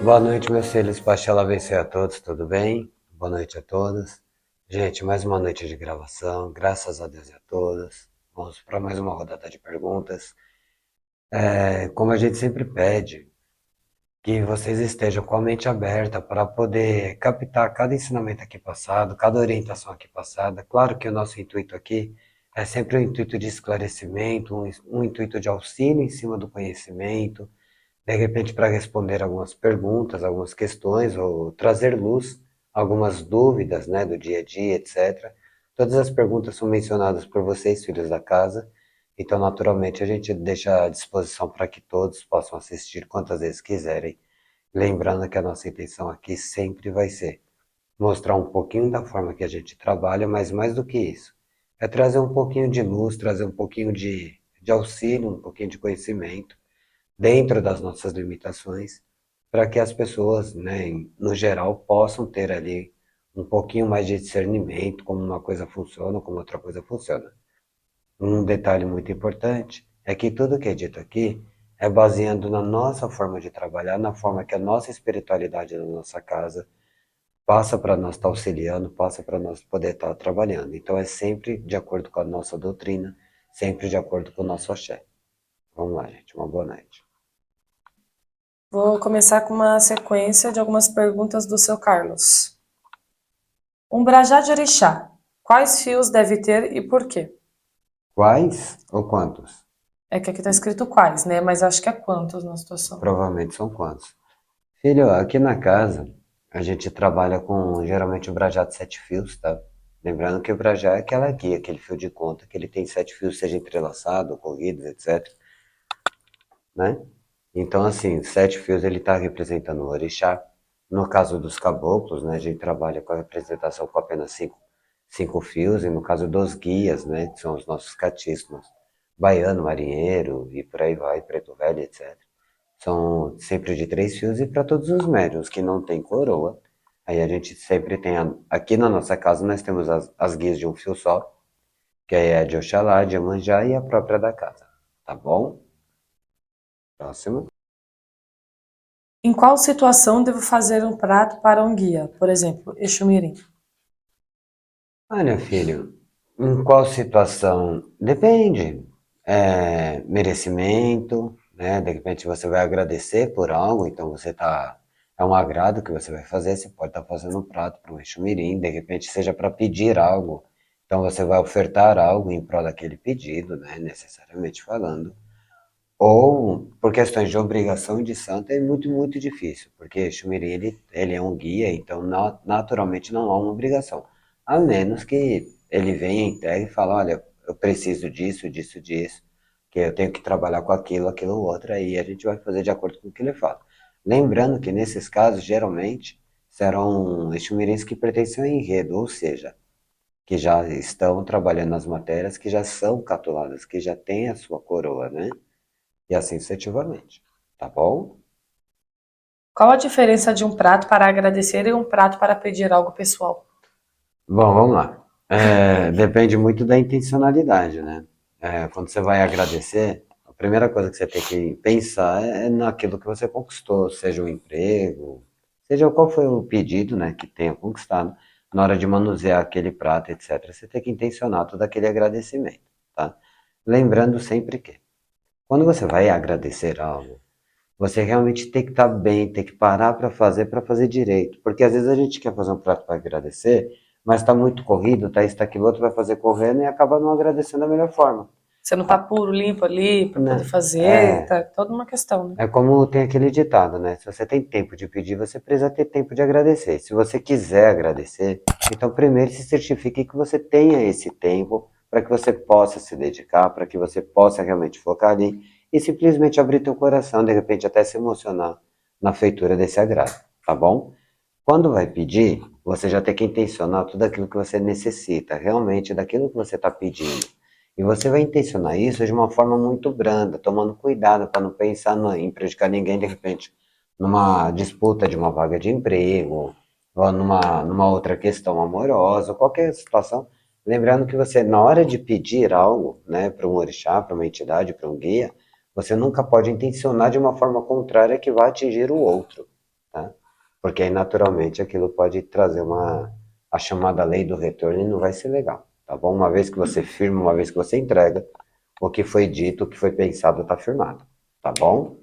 Boa noite, meus filhos. Paixão abençoe a todos, tudo bem? Boa noite a todos. Gente, mais uma noite de gravação, graças a Deus e a todos. Vamos para mais uma rodada de perguntas. Como a gente sempre pede, que vocês estejam com a mente aberta para poder captar cada ensinamento aqui passado, cada orientação aqui passada. Claro que o nosso intuito aqui é sempre um intuito de esclarecimento, um intuito de auxílio em cima do conhecimento, de repente para responder algumas perguntas, algumas questões, ou trazer luz, algumas dúvidas, né, do dia a dia, etc. Todas as perguntas são mencionadas por vocês, filhos da casa, então naturalmente a gente deixa à disposição para que todos possam assistir quantas vezes quiserem. Lembrando que a nossa intenção aqui sempre vai ser mostrar um pouquinho da forma que a gente trabalha, mas mais do que isso, é trazer um pouquinho de luz, trazer um pouquinho de auxílio, um pouquinho de conhecimento, dentro das nossas limitações, para que as pessoas, né, no geral, possam ter ali um pouquinho mais de discernimento, como uma coisa funciona, como outra coisa funciona. Um detalhe muito importante é que tudo que é dito aqui é baseando na nossa forma de trabalhar, na forma que a nossa espiritualidade da nossa casa passa para nós estar auxiliando, passa para nós poder estar trabalhando. Então é sempre de acordo com a nossa doutrina, sempre de acordo com o nosso axé. Vamos lá, gente. Uma boa noite. Vou começar com uma sequência de algumas perguntas do seu Carlos. Um brajá de orixá. Quais fios deve ter e por quê? Quais ou quantos? É que aqui está escrito quais, né? Mas acho que é quantos na situação. Provavelmente são quantos? Filho, aqui na casa a gente trabalha com geralmente o brajá de 7 fios, tá? Lembrando que o brajá é aquela guia, aquele fio de conta, que ele tem 7 fios, seja entrelaçado, corridos, etc, né? Então, assim, 7 fios ele está representando o orixá. No caso dos caboclos, né, a gente trabalha com a representação com apenas cinco fios, e no caso dos guias, né, que são os nossos catismos, baiano, marinheiro e por aí vai, preto velho, etc. São sempre de 3 fios e para todos os médiuns que não tem coroa, aí a gente sempre tem, aqui na nossa casa nós temos as guias de um fio só, que aí é de Oxalá, de Iemanjá e a própria da casa, tá bom? Próximo. Em qual situação devo fazer um prato para um guia? Por exemplo, Exumirim. Olha, filho, em qual situação? Depende. Merecimento, né? De repente você vai agradecer por algo, então você tá. É um agrado que você vai fazer, você pode estar fazendo um prato para um Exumirim, de repente seja para pedir algo. Então você vai ofertar algo em prol daquele pedido, né? Necessariamente falando. Ou por questões de obrigação de santo é muito, muito difícil, porque Xumirim ele é um guia, então naturalmente não há uma obrigação. A menos que ele venha entregue e fale, olha, eu preciso disso, disso, disso, que eu tenho que trabalhar com aquilo, aquilo, outro, aí a gente vai fazer de acordo com o que ele fala. Lembrando que nesses casos, geralmente, serão Exumirins que pertencem ao enredo, ou seja, que já estão trabalhando nas matérias, que já são catuladas, que já têm a sua coroa, né? E assim sucessivamente. Tá bom? Qual a diferença de um prato para agradecer e um prato para pedir algo pessoal? Bom, vamos lá. Depende muito da intencionalidade, né? Quando você vai agradecer, a primeira coisa que você tem que pensar é naquilo que você conquistou, seja o emprego, seja qual foi o pedido, né, que tenha conquistado, na hora de manusear aquele prato, etc. Você tem que intencionar todo aquele agradecimento, tá? Lembrando sempre que, quando você vai agradecer algo, você realmente tem que estar bem, tem que parar para fazer direito. Porque às vezes a gente quer fazer um prato para agradecer, mas está muito corrido, tá isso, tá aquilo, outro vai fazer correndo e acaba não agradecendo da melhor forma. Você não tá Ah, puro, limpo ali para poder né? fazer, tá toda uma questão, né? É como tem aquele ditado, né? Se você tem tempo de pedir, você precisa ter tempo de agradecer. Se você quiser agradecer, então primeiro se certifique que você tenha esse tempo para que você possa se dedicar, para que você possa realmente focar ali e simplesmente abrir teu coração, de repente até se emocionar na feitura desse agrado, tá bom? Quando vai pedir, você já tem que intencionar tudo aquilo que você necessita, realmente daquilo que você está pedindo. E você vai intencionar isso de uma forma muito branda, tomando cuidado para não pensar em prejudicar ninguém, de repente, numa disputa de uma vaga de emprego, ou numa outra questão amorosa, ou qualquer situação. Lembrando que você, na hora de pedir algo, né, para um orixá, para uma entidade, para um guia, você nunca pode intencionar de uma forma contrária que vá atingir o outro. tá? Porque aí naturalmente aquilo pode trazer a chamada lei do retorno e não vai ser legal, tá bom? Uma vez que você firma, uma vez que você entrega, o que foi dito, o que foi pensado está firmado, tá bom?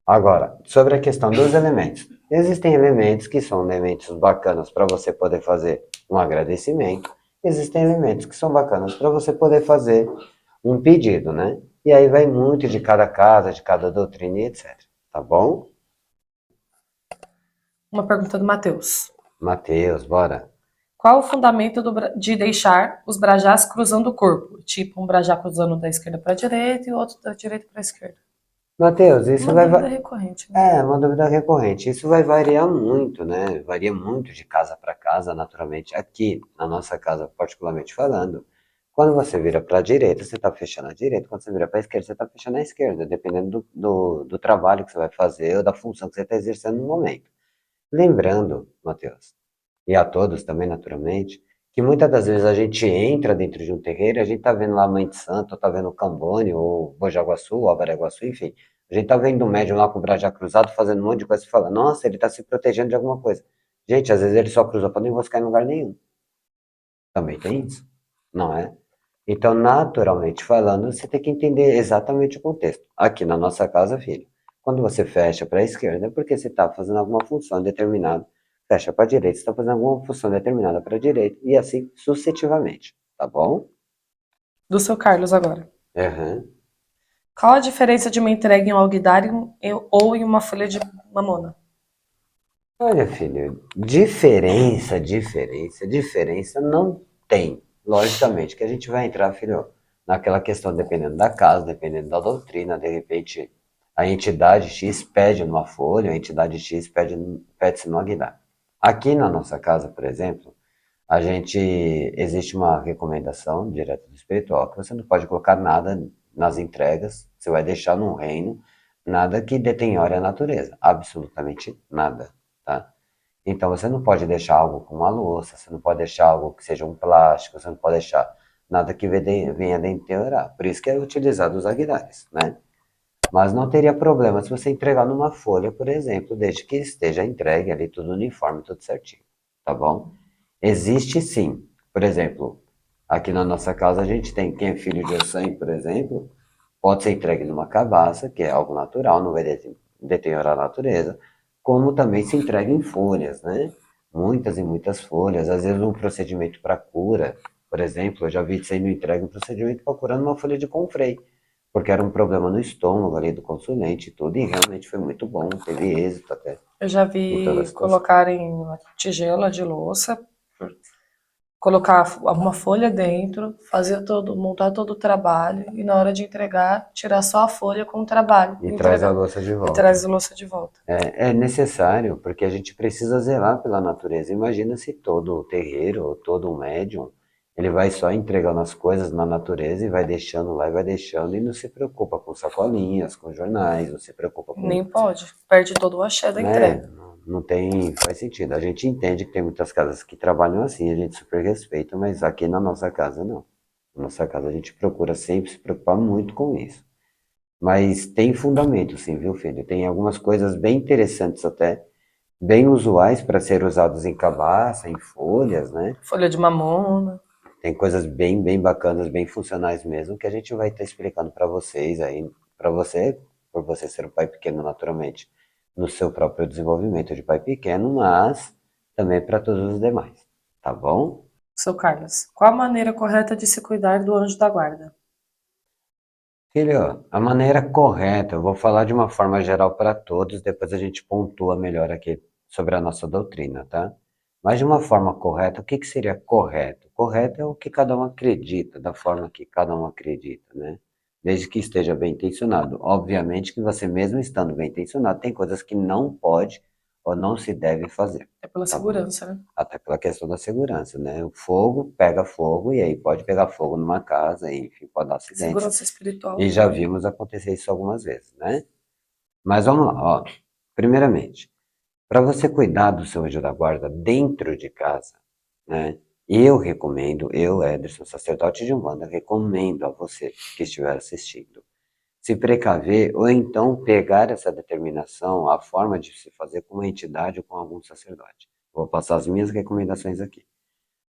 Agora, sobre a questão dos elementos. Existem elementos que são elementos bacanas para você poder fazer um agradecimento. Existem elementos que são bacanas para você poder fazer um pedido, né? E aí vai muito de cada casa, de cada doutrina e etc. Tá bom? Uma pergunta do Matheus. Mateus, bora. Qual o fundamento de deixar os brajás cruzando o corpo? Tipo, um brajá cruzando da esquerda para a direita e o outro da direita para a esquerda. Mateus, isso Uma vai. dúvida recorrente, né? É, uma dúvida recorrente. Isso vai variar muito, né? Varia muito de casa para casa, naturalmente. Aqui, na nossa casa, particularmente falando, quando você vira para a direita, você está fechando a direita. Quando você vira para a esquerda, você está fechando a esquerda, dependendo do trabalho que você vai fazer ou da função que você está exercendo no momento. Lembrando, Mateus, e a todos também, naturalmente, que muitas das vezes a gente entra dentro de um terreiro, a gente está vendo lá a Mãe de Santo, ou tá vendo o Cambone, ou Bojaguaçu, ou Abareguaçu, enfim. A gente tá vendo um médium lá com o brajá cruzado, fazendo um monte de coisa e fala, nossa, ele está se protegendo de alguma coisa. Gente, às vezes ele só cruzou para não enroscar em lugar nenhum. Também tem isso, não é? Então, naturalmente falando, você tem que entender exatamente o contexto. Aqui na nossa casa, filho, quando você fecha para a esquerda, é porque você está fazendo alguma função determinada. Fecha para a direita, você está fazendo alguma função determinada para a direita, e assim sucessivamente, tá bom? Do seu Carlos agora. Aham. Qual a diferença de uma entrega em um alguidário ou em uma folha de mamona? Olha, filho, diferença não tem. Logicamente que a gente vai entrar, filho, naquela questão, dependendo da casa, dependendo da doutrina, de repente a entidade X pede numa folha, a entidade X pede-se no aguilar. Aqui na nossa casa, por exemplo, existe uma recomendação direto do espiritual que você não pode colocar nada nas entregas, você vai deixar num reino, nada que detenhore a natureza, absolutamente nada, tá? Então você não pode deixar algo com uma louça, você não pode deixar algo que seja um plástico, você não pode deixar nada que venha deteriorar. Por isso que é utilizado os aguilhares, né? Mas não teria problema se você entregar numa folha, por exemplo, desde que esteja entregue ali tudo uniforme, tudo certinho, tá bom? Existe sim. Por exemplo, aqui na nossa casa a gente tem quem é filho de Ossan, por exemplo, pode ser entregue numa cabaça, que é algo natural, não vai deteriorar a natureza, como também se entrega em folhas, né? Muitas e muitas folhas, às vezes um procedimento para cura, por exemplo, eu já vi sendo entregue um procedimento para curar numa folha de confrei, porque era um problema no estômago ali do consulente e tudo, e realmente foi muito bom, teve êxito até Eu já em toda a vi situação. colocarem uma tigela de louça, colocar uma folha dentro, montar todo o trabalho e na hora de entregar, tirar só a folha com o trabalho E e traz a entregar. louça de E volta. traz a louça de volta. É necessário, porque a gente precisa zelar pela natureza. Imagina se todo o terreiro, ou todo o médium, ele vai só entregando as coisas na natureza e vai deixando lá e vai deixando e não se preocupa com sacolinhas, com jornais, não se preocupa com, Nem pode. Perde todo o axé da né? entrega. Não tem, faz sentido. A gente entende que tem muitas casas que trabalham assim, a gente super respeita, mas aqui na nossa casa não. Na nossa casa a gente procura sempre se preocupar muito com isso. Mas tem fundamento, sim, viu, filho? Tem algumas coisas bem interessantes até, bem usuais para ser usados em cabaça, em folhas, né? Folha de mamona. Tem coisas bem bacanas, bem funcionais mesmo, que a gente vai estar explicando para vocês aí, para você, por você ser um pai pequeno naturalmente, no seu próprio desenvolvimento de pai pequeno, mas também para todos os demais, tá bom? Seu Carlos, qual a maneira correta de se cuidar do anjo da guarda? Filho, a maneira correta, eu vou falar de uma forma geral para todos, depois a gente pontua melhor aqui sobre a nossa doutrina, tá? Mas de uma forma correta, o que que seria correto? Correto é o que cada um acredita, da forma que cada um acredita, né? Desde que esteja bem intencionado. Obviamente que você mesmo estando bem intencionado, tem coisas que não pode ou não se deve fazer, É pela tá bom? segurança, né? Até pela questão da segurança, né? O fogo pega fogo e aí pode pegar fogo numa casa, e, enfim, pode dar acidentes. Segurança espiritual E já também. vimos acontecer isso algumas vezes, né? Mas vamos lá, ó. Primeiramente, para você cuidar do seu anjo da guarda dentro de casa, né? Eu recomendo, eu, Ederson, sacerdote de Umbanda, recomendo a você que estiver assistindo, se precaver ou então pegar essa determinação, a forma de se fazer com uma entidade ou com algum sacerdote. Vou passar as minhas recomendações aqui.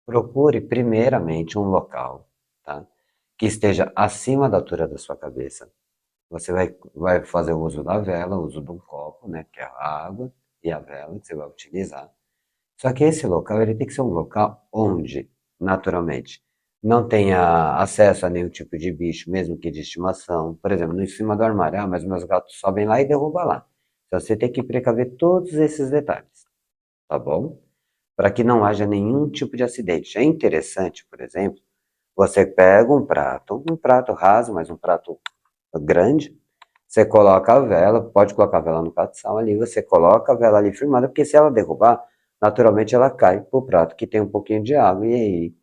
Procure primeiramente um local, tá? Que esteja acima da altura da sua cabeça. Você vai fazer o uso da vela, o uso de um copo, né? Que é a água e a vela que você vai utilizar. Só que esse local ele tem que ser um local onde, naturalmente, não tenha acesso a nenhum tipo de bicho, mesmo que de estimação. Por exemplo, no em cima do armário, mas meus gatos sobem lá e derrubam lá. Então você tem que precaver todos esses detalhes, tá bom? Para que não haja nenhum tipo de acidente. É interessante, por exemplo, você pega um prato raso, mas um prato grande, você coloca a vela, pode colocar a vela no prato de sal ali, você coloca a vela ali firmada, porque se ela derrubar, naturalmente ela cai pro prato que tem um pouquinho de água, e aí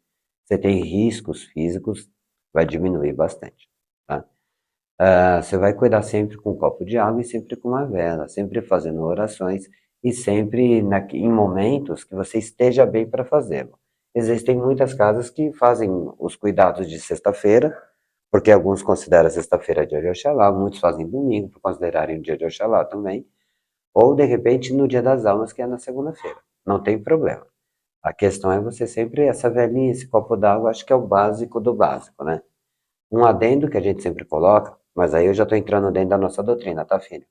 você tem riscos físicos, vai diminuir bastante, tá? Você vai cuidar sempre com um copo de água e sempre com uma vela, sempre fazendo orações e sempre em momentos que você esteja bem para fazê-lo. Existem muitas casas que fazem os cuidados de sexta-feira, porque alguns consideram sexta-feira dia de Oxalá, muitos fazem domingo por considerarem o dia de Oxalá também, ou de repente no dia das almas, que é na segunda-feira. Não tem problema. A questão é você sempre, essa velhinha, esse copo d'água, acho que é o básico do básico, né? Um adendo que a gente sempre coloca, mas aí eu já estou entrando dentro da nossa doutrina, tá, filho?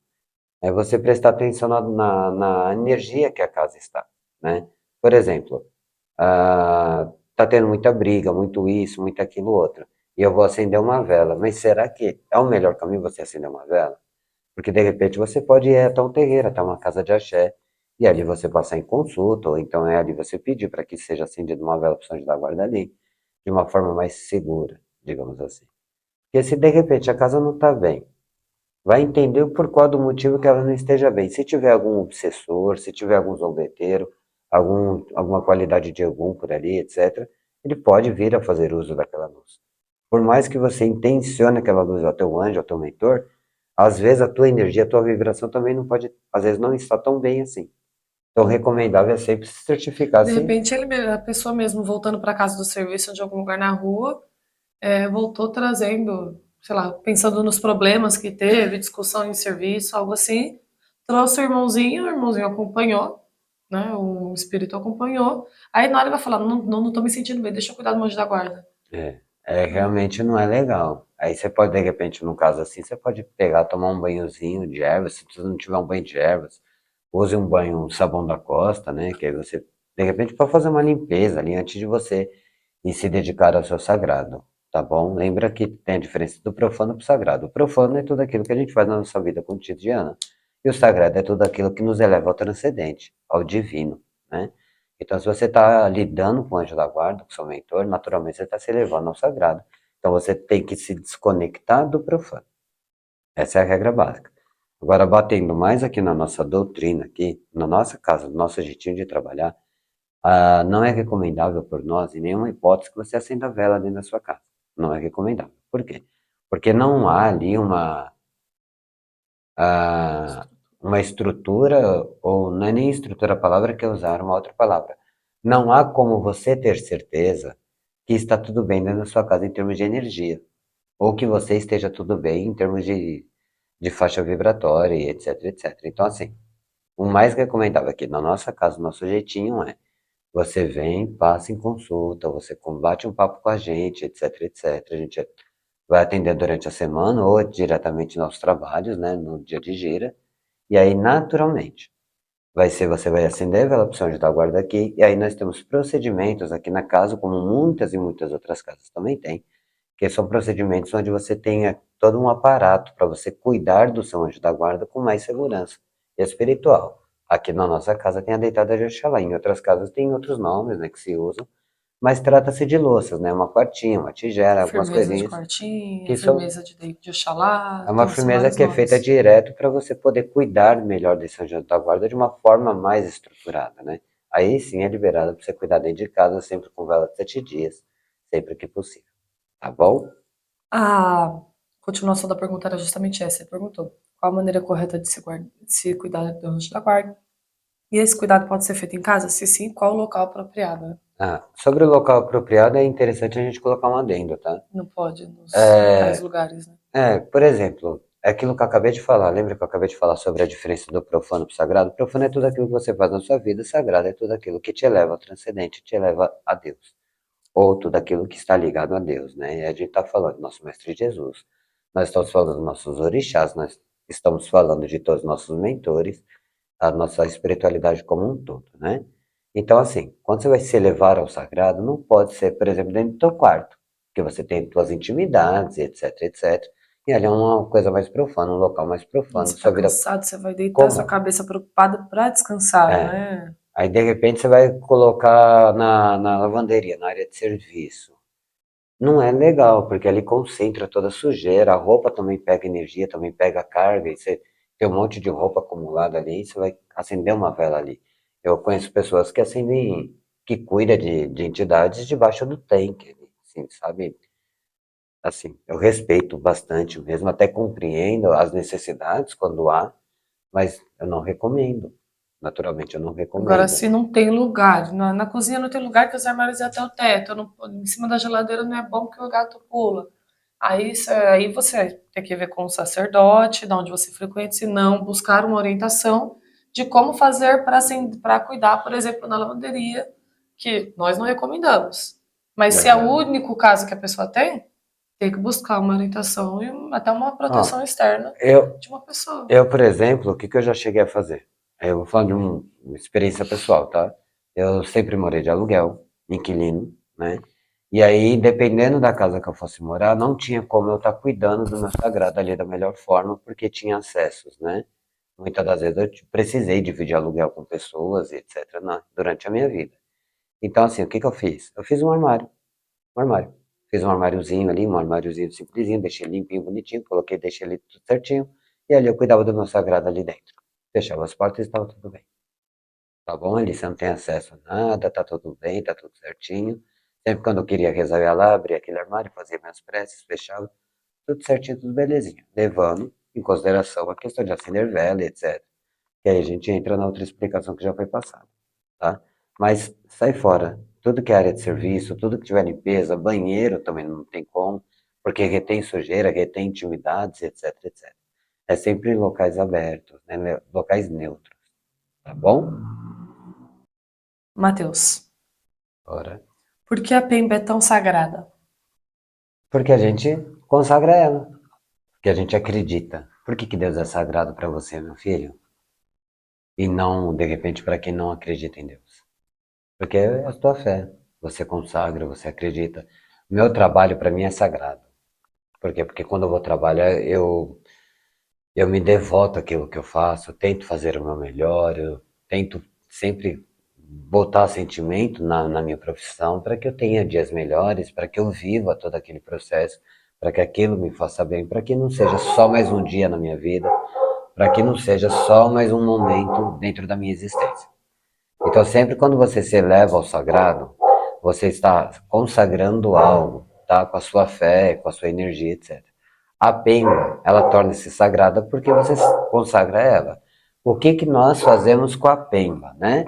É você prestar atenção na energia que a casa está, né? Por exemplo, tá tendo muita briga, muito isso, muito aquilo, outro, e eu vou acender uma vela, mas será que é o melhor caminho você acender uma vela? Porque de repente você pode ir até um terreiro, até uma casa de axé, e ali você passar em consulta, ou então é ali você pedir para que seja acendida uma vela para São José da Guarda ali, de uma forma mais segura, digamos assim. Porque se de repente a casa não está bem, vai entender o porquê do motivo que ela não esteja bem. Se tiver algum obsessor, se tiver algum zombeteiro, alguma qualidade de algum por ali, etc., ele pode vir a fazer uso daquela luz. Por mais que você intencione aquela luz ao teu anjo, ao teu mentor, às vezes a tua energia, a tua vibração também não pode, às vezes não está tão bem assim. Então, o recomendável é sempre se certificar De se. repente, a pessoa mesmo voltando para casa do serviço de algum lugar na rua, voltou trazendo, sei lá, pensando nos problemas que teve, discussão em serviço, algo assim, trouxe o irmãozinho acompanhou, né? O espírito acompanhou. Aí na hora vai falar, não tô me sentindo bem, deixa eu cuidar do meu anjo da guarda. Realmente não é legal. Aí você pode, de repente, num caso assim, você pode pegar, tomar um banhozinho de ervas, se você não tiver um banho de ervas, use um banho, um sabão da costa, né? Que aí você, de repente, pode fazer uma limpeza ali antes de você ir se dedicar ao seu sagrado, tá bom? Lembra que tem a diferença do profano para o sagrado. O profano é tudo aquilo que a gente faz na nossa vida cotidiana, e o sagrado é tudo aquilo que nos eleva ao transcendente, ao divino, né? Então, se você está lidando com o anjo da guarda, com o seu mentor, naturalmente você está se elevando ao sagrado. Então, você tem que se desconectar do profano. Essa é a regra básica. Agora, batendo mais aqui na nossa doutrina, aqui, na nossa casa, no nosso jeitinho de trabalhar, não é recomendável por nós, em nenhuma hipótese, que você acenda a vela dentro da sua casa. Não é recomendável. Por quê? Porque não há ali ah, uma estrutura, ou não é nem estrutura a palavra que eu usar, uma outra palavra. Não há como você ter certeza que está tudo bem dentro da sua casa em termos de energia, ou que você esteja tudo bem em termos de faixa vibratória, e etc, etc. Então, assim, o mais recomendável aqui na nossa casa, nosso jeitinho é você vem, passa em consulta, você combate um papo com a gente, etc, etc. A gente vai atender durante a semana ou diretamente nos trabalhos, né, no dia de gira. E aí, naturalmente, você vai acender a vela para o São da Guarda aqui, e aí nós temos procedimentos aqui na casa, como muitas e muitas outras casas também tem, que são procedimentos onde você tenha todo um aparato para você cuidar do seu anjo da guarda com mais segurança espiritual. Aqui na nossa casa tem a deitada de Oxalá, em outras casas tem outros nomes, né, que se usam, mas trata-se de louças, né, uma quartinha, uma tigela, algumas Firmeza de coisinhas quartinha, que são firmeza de Oxalá, é uma são firmeza vários que é feita nomes. direto para você poder cuidar melhor desse anjo da guarda de uma forma mais estruturada, né? Aí sim é liberado para você cuidar dentro de casa, sempre com vela de 7 dias, sempre que possível. Tá bom? A continuação da pergunta era justamente essa. Ele perguntou qual a maneira correta de se cuidar do anjo da guarda. E esse cuidado pode ser feito em casa? Se sim, qual o local apropriado? Né? Sobre o local apropriado, é interessante a gente colocar um adendo, tá? Não pode, nos tais lugares, né? Por exemplo, é aquilo que eu acabei de falar. Lembra que eu acabei de falar sobre a diferença do profano para o sagrado? Profano é tudo aquilo que você faz na sua vida, sagrado é tudo aquilo que te eleva ao transcendente, te eleva a Deus. Ou tudo aquilo que está ligado a Deus, né? E a gente está falando do nosso Mestre Jesus, nós estamos falando dos nossos orixás, nós estamos falando de todos os nossos mentores, a nossa espiritualidade como um todo, né? Então, assim, quando você vai se elevar ao sagrado, não pode ser, por exemplo, dentro do teu quarto, porque você tem tuas intimidades, etc, etc. E ali é uma coisa mais profana, um local mais Quando profano, você tá sua vida cansado, você vai deitar sua comum. cabeça preocupada pra descansar, É. né? Aí, de repente, você vai colocar na lavanderia, na área de serviço. Não é legal, porque ali concentra toda a sujeira, a roupa também pega energia, também pega carga, e você tem um monte de roupa acumulada ali, você vai acender uma vela ali. Eu conheço pessoas que acendem, que cuidam de entidades debaixo do tanque, ali, assim, sabe? Assim, eu respeito bastante mesmo, até compreendo as necessidades quando há, mas eu não recomendo. Naturalmente, eu não Agora, recomendo. se não tem lugar, na cozinha não tem lugar que os armários é até o teto, em cima da geladeira não é bom que o gato pula. Aí você tem que ver com o sacerdote, de onde você frequenta, se não, buscar uma orientação de como fazer para cuidar, por exemplo, na lavanderia, que nós não recomendamos. Mas se é o Aham. único caso que a pessoa tem que buscar uma orientação e até uma Ó, proteção externa eu, de uma pessoa. Eu, por exemplo, o que que eu já cheguei a fazer? Eu vou falar de uma experiência pessoal, tá? Eu sempre morei de aluguel, inquilino, né? E aí, dependendo da casa que eu fosse morar, não tinha como eu estar cuidando do meu sagrado ali da melhor forma, porque tinha acessos, né? Muitas das vezes eu precisei dividir aluguel com pessoas, etc., durante a minha vida. Então, assim, o que que eu fiz? Eu fiz um armário. Fiz um armáriozinho ali, um armáriozinho simplesinho, deixei limpinho, bonitinho, coloquei, deixei ali tudo certinho, e ali eu cuidava do meu sagrado ali dentro. Fechava as portas e estava tudo bem. Tá bom? Ali você não tem acesso a nada, tá tudo bem, tá tudo certinho. Sempre quando eu queria rezar, eu ia lá, abria aquele armário, fazia minhas preces, fechava, tudo certinho, tudo belezinha. Levando em consideração a questão de acender vela, etc. E aí a gente entra na outra explicação que já foi passada, tá? Mas sai fora. Tudo que é área de serviço, tudo que tiver limpeza, banheiro também não tem como, porque retém sujeira, retém intimidades, etc, etc. É sempre em locais abertos, né? Locais neutros, tá bom? Mateus, Ora. por que a pemba é tão sagrada? Porque a gente consagra ela, porque a gente acredita. Por que que Deus é sagrado para você, meu filho? E não, de repente, para quem não acredita em Deus? Porque é a tua fé. Você consagra, você acredita. Meu trabalho para mim é sagrado. Por quê? Porque quando eu vou trabalhar, eu me devoto àquilo que eu faço, eu tento fazer o meu melhor, eu tento sempre botar sentimento na minha profissão para que eu tenha dias melhores, para que eu viva todo aquele processo, para que aquilo me faça bem, para que não seja só mais um dia na minha vida, para que não seja só mais um momento dentro da minha existência. Então, sempre quando você se eleva ao sagrado, você está consagrando algo, tá? Com a sua fé, com a sua energia, etc. A penga, ela torna-se sagrada porque você consagra ela. O que que nós fazemos com a pemba, né?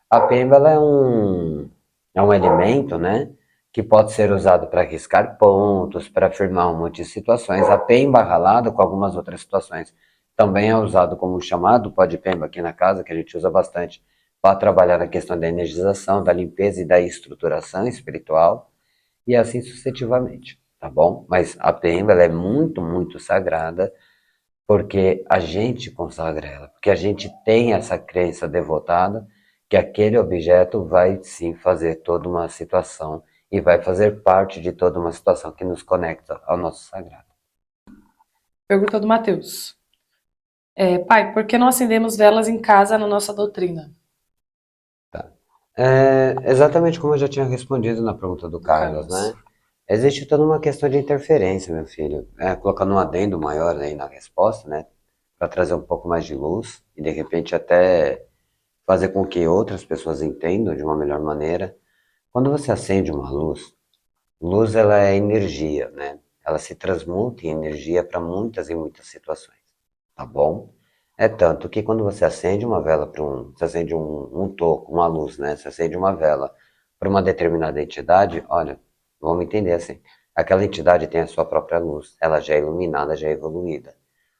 A pemba ela é um elemento, né? Que pode ser usado para riscar pontos, para afirmar um monte de situações. A pemba ralada, com algumas outras situações, também é usado como chamado pó de pemba aqui na casa, que a gente usa bastante para trabalhar na questão da energização, da limpeza e da estruturação espiritual, e assim sucessivamente, tá bom? Mas a pemba ela é muito, muito sagrada, porque a gente consagra ela, porque a gente tem essa crença devotada que aquele objeto vai sim fazer toda uma situação e vai fazer parte de toda uma situação que nos conecta ao nosso sagrado. Pergunta do Mateus. Pai, por que não acendemos velas em casa na nossa doutrina? Tá? É exatamente como eu já tinha respondido na pergunta do Do Carlos, né? Carlos. Existe toda uma questão de interferência, meu filho. Colocando um adendo maior aí na resposta, né? Para trazer um pouco mais de luz e de repente até fazer com que outras pessoas entendam de uma melhor maneira. Quando você acende uma luz, luz ela é energia, né? Ela se transmuta em energia para muitas e muitas situações, tá bom? É tanto que quando você acende uma vela para você acende um toco, uma luz, né? Você acende uma vela para uma determinada entidade, olha, vamos entender assim, aquela entidade tem a sua própria luz, ela já é iluminada, já é evoluída.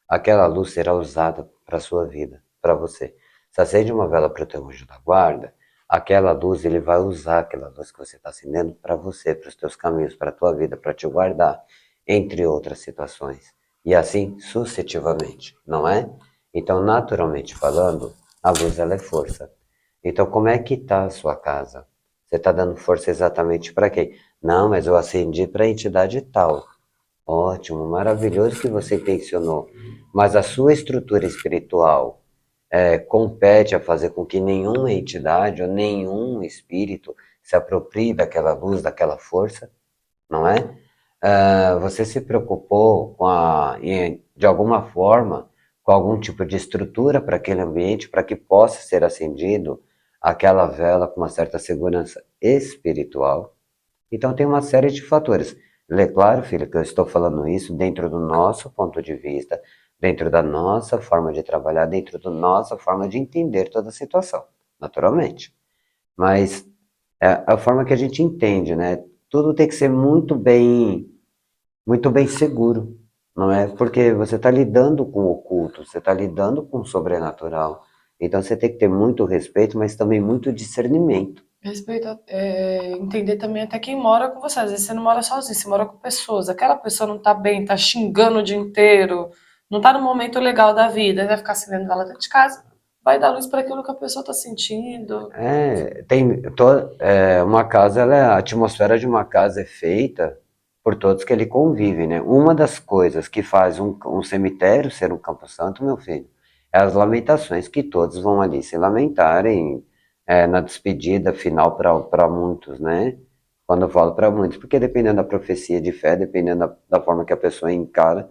aquela luz será usada para a sua vida, para você. Se acende uma vela para o teu anjo da guarda, aquela luz, ele vai usar aquela luz que você está acendendo para você, para os teus caminhos, para a tua vida, para te guardar, entre outras situações. E assim sucessivamente, não é? Então, naturalmente falando, a luz ela é força. Então, como é que está a sua casa? Você está dando força exatamente para quem? Não, mas eu acendi para a entidade tal. Ótimo, maravilhoso que você intencionou. Mas a sua estrutura espiritual compete a fazer com que nenhuma entidade ou nenhum espírito se aproprie daquela luz, daquela força, não é? Você se preocupou de alguma forma, com algum tipo de estrutura para aquele ambiente, para que possa ser acendido aquela vela com uma certa segurança espiritual? Então tem uma série de fatores. É claro, filho, que eu estou falando isso dentro do nosso ponto de vista, dentro da nossa forma de trabalhar, dentro da nossa forma de entender toda a situação, naturalmente. Mas é a forma que a gente entende, né? Tudo tem que ser muito bem seguro, não é? Porque você está lidando com o oculto, você está lidando com o sobrenatural. Então você tem que ter muito respeito, mas também muito discernimento. Respeito, entender também até quem mora com você. Às vezes você não mora sozinho, você mora com pessoas. Aquela pessoa não tá bem, tá xingando o dia inteiro, não tá no momento legal da vida, aí vai ficar acendendo vela dentro de casa, vai dar luz para aquilo que a pessoa tá sentindo. Uma casa, a atmosfera de uma casa é feita por todos que ele convive, né? Uma das coisas que faz um cemitério ser um campo santo, meu filho, é as lamentações que todos vão ali se lamentarem na despedida final para muitos, né? Quando eu falo para muitos, porque dependendo da profecia de fé, dependendo da forma que a pessoa encara,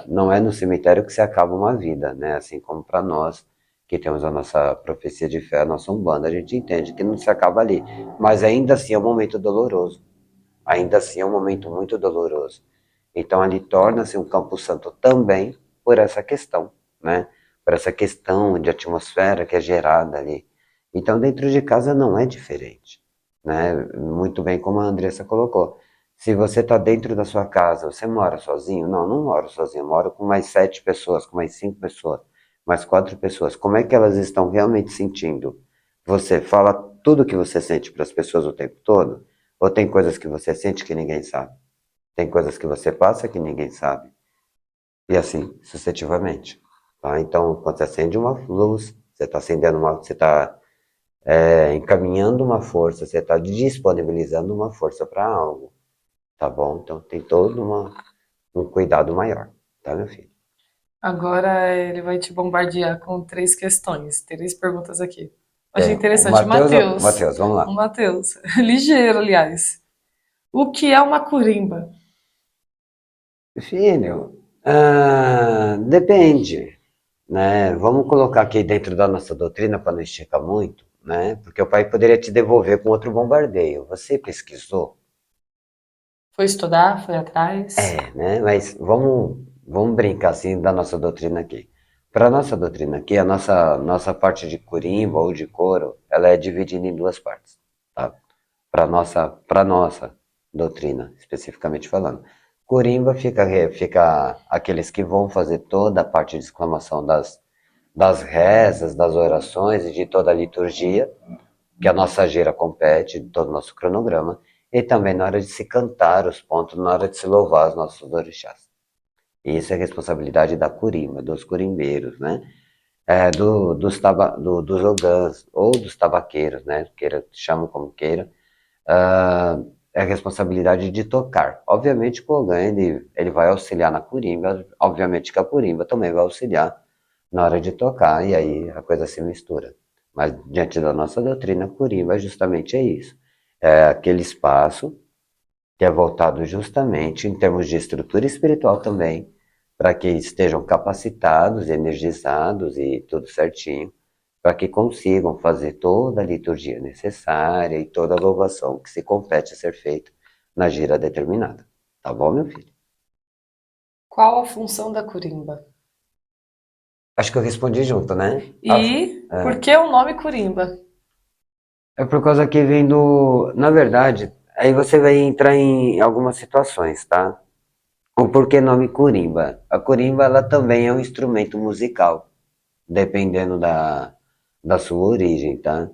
não é no cemitério que se acaba uma vida, né? Assim como para nós que temos a nossa profecia de fé, a nossa Umbanda, a gente entende que não se acaba ali. Mas ainda assim é um momento doloroso. Ainda assim é um momento muito doloroso. Então ali torna-se um campo santo também por essa questão, né? Por essa questão de atmosfera que é gerada ali. Então dentro de casa não é diferente, né? Muito bem como a Andressa colocou. Se você está dentro da sua casa, você mora sozinho? Não, não moro sozinho, eu moro com mais 7 pessoas, com mais 5 pessoas, mais 4 pessoas. Como é que elas estão realmente sentindo? Você fala tudo o que você sente para as pessoas o tempo todo? Ou tem coisas que você sente que ninguém sabe? Tem coisas que você passa que ninguém sabe? E assim, sucessivamente. Tá? Então, quando você acende uma luz, você está acendendo você está encaminhando uma força, você está disponibilizando uma força para algo, tá bom? Então tem todo um cuidado maior, tá, meu filho? Agora ele vai te bombardear com 3 questões, 3 perguntas aqui. Achei O interessante. Matheus, Matheus, vamos o lá. Matheus, ligeiro, aliás. O que é uma curimba? Filho, depende, né? Vamos colocar aqui dentro da nossa doutrina para não esticar muito, né? Porque o pai poderia te devolver com outro bombardeio. Você pesquisou? Foi estudar? Foi atrás? Né? Mas vamos brincar assim da nossa doutrina aqui. Para a nossa doutrina aqui, a nossa parte de curimba ou de couro, ela é dividida em duas partes, tá? Para nossa doutrina, especificamente falando. Curimba fica aqueles que vão fazer toda a parte de exclamação das rezas, das orações e de toda a liturgia, que a nossa gira compete, de todo o nosso cronograma, e também na hora de se cantar os pontos, na hora de se louvar os nossos orixás. E isso é responsabilidade da curimba, dos curimbeiros, né? Dos ogãs, ou dos tabaqueiros, né? Queira, chama como queira. É responsabilidade de tocar. Obviamente que o ogã, ele vai auxiliar na curimba, obviamente que a curimba também vai auxiliar na hora de tocar, e aí a coisa se mistura. Mas diante da nossa doutrina, curimba justamente é isso. É aquele espaço que é voltado justamente em termos de estrutura espiritual também, para que estejam capacitados, energizados e tudo certinho, para que consigam fazer toda a liturgia necessária e toda a louvação que se compete a ser feita na gira determinada. Tá bom, meu filho? Qual a função da curimba? Acho que eu respondi junto, né? E por que o nome curimba? É por causa que vem do. Na verdade, aí você vai entrar em algumas situações, tá? O porquê nome Corimba? A corimba ela também é um instrumento musical, dependendo da sua origem, tá?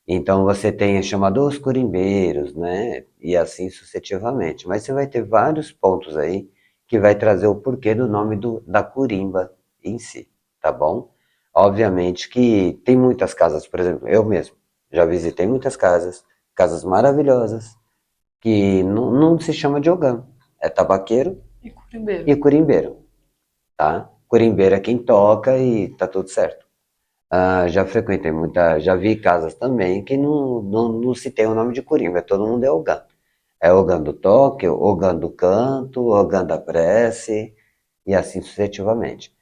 Então você tem chamado os corimbeiros, né? E assim sucessivamente. Mas você vai ter vários pontos aí que vai trazer o porquê do nome da corimba em si, tá bom? Obviamente que tem muitas casas, por exemplo, eu mesmo já visitei muitas casas, casas maravilhosas, que não se chama de ogã, é tabaqueiro E curimbeiro. e corimbeiro, tá? Corimbeiro é quem toca e tá tudo certo. Já frequentei já vi casas também que não se tem o nome de corimba, todo mundo é ogã. É ogã do toque, ogã do canto, ogã da prece e assim sucessivamente.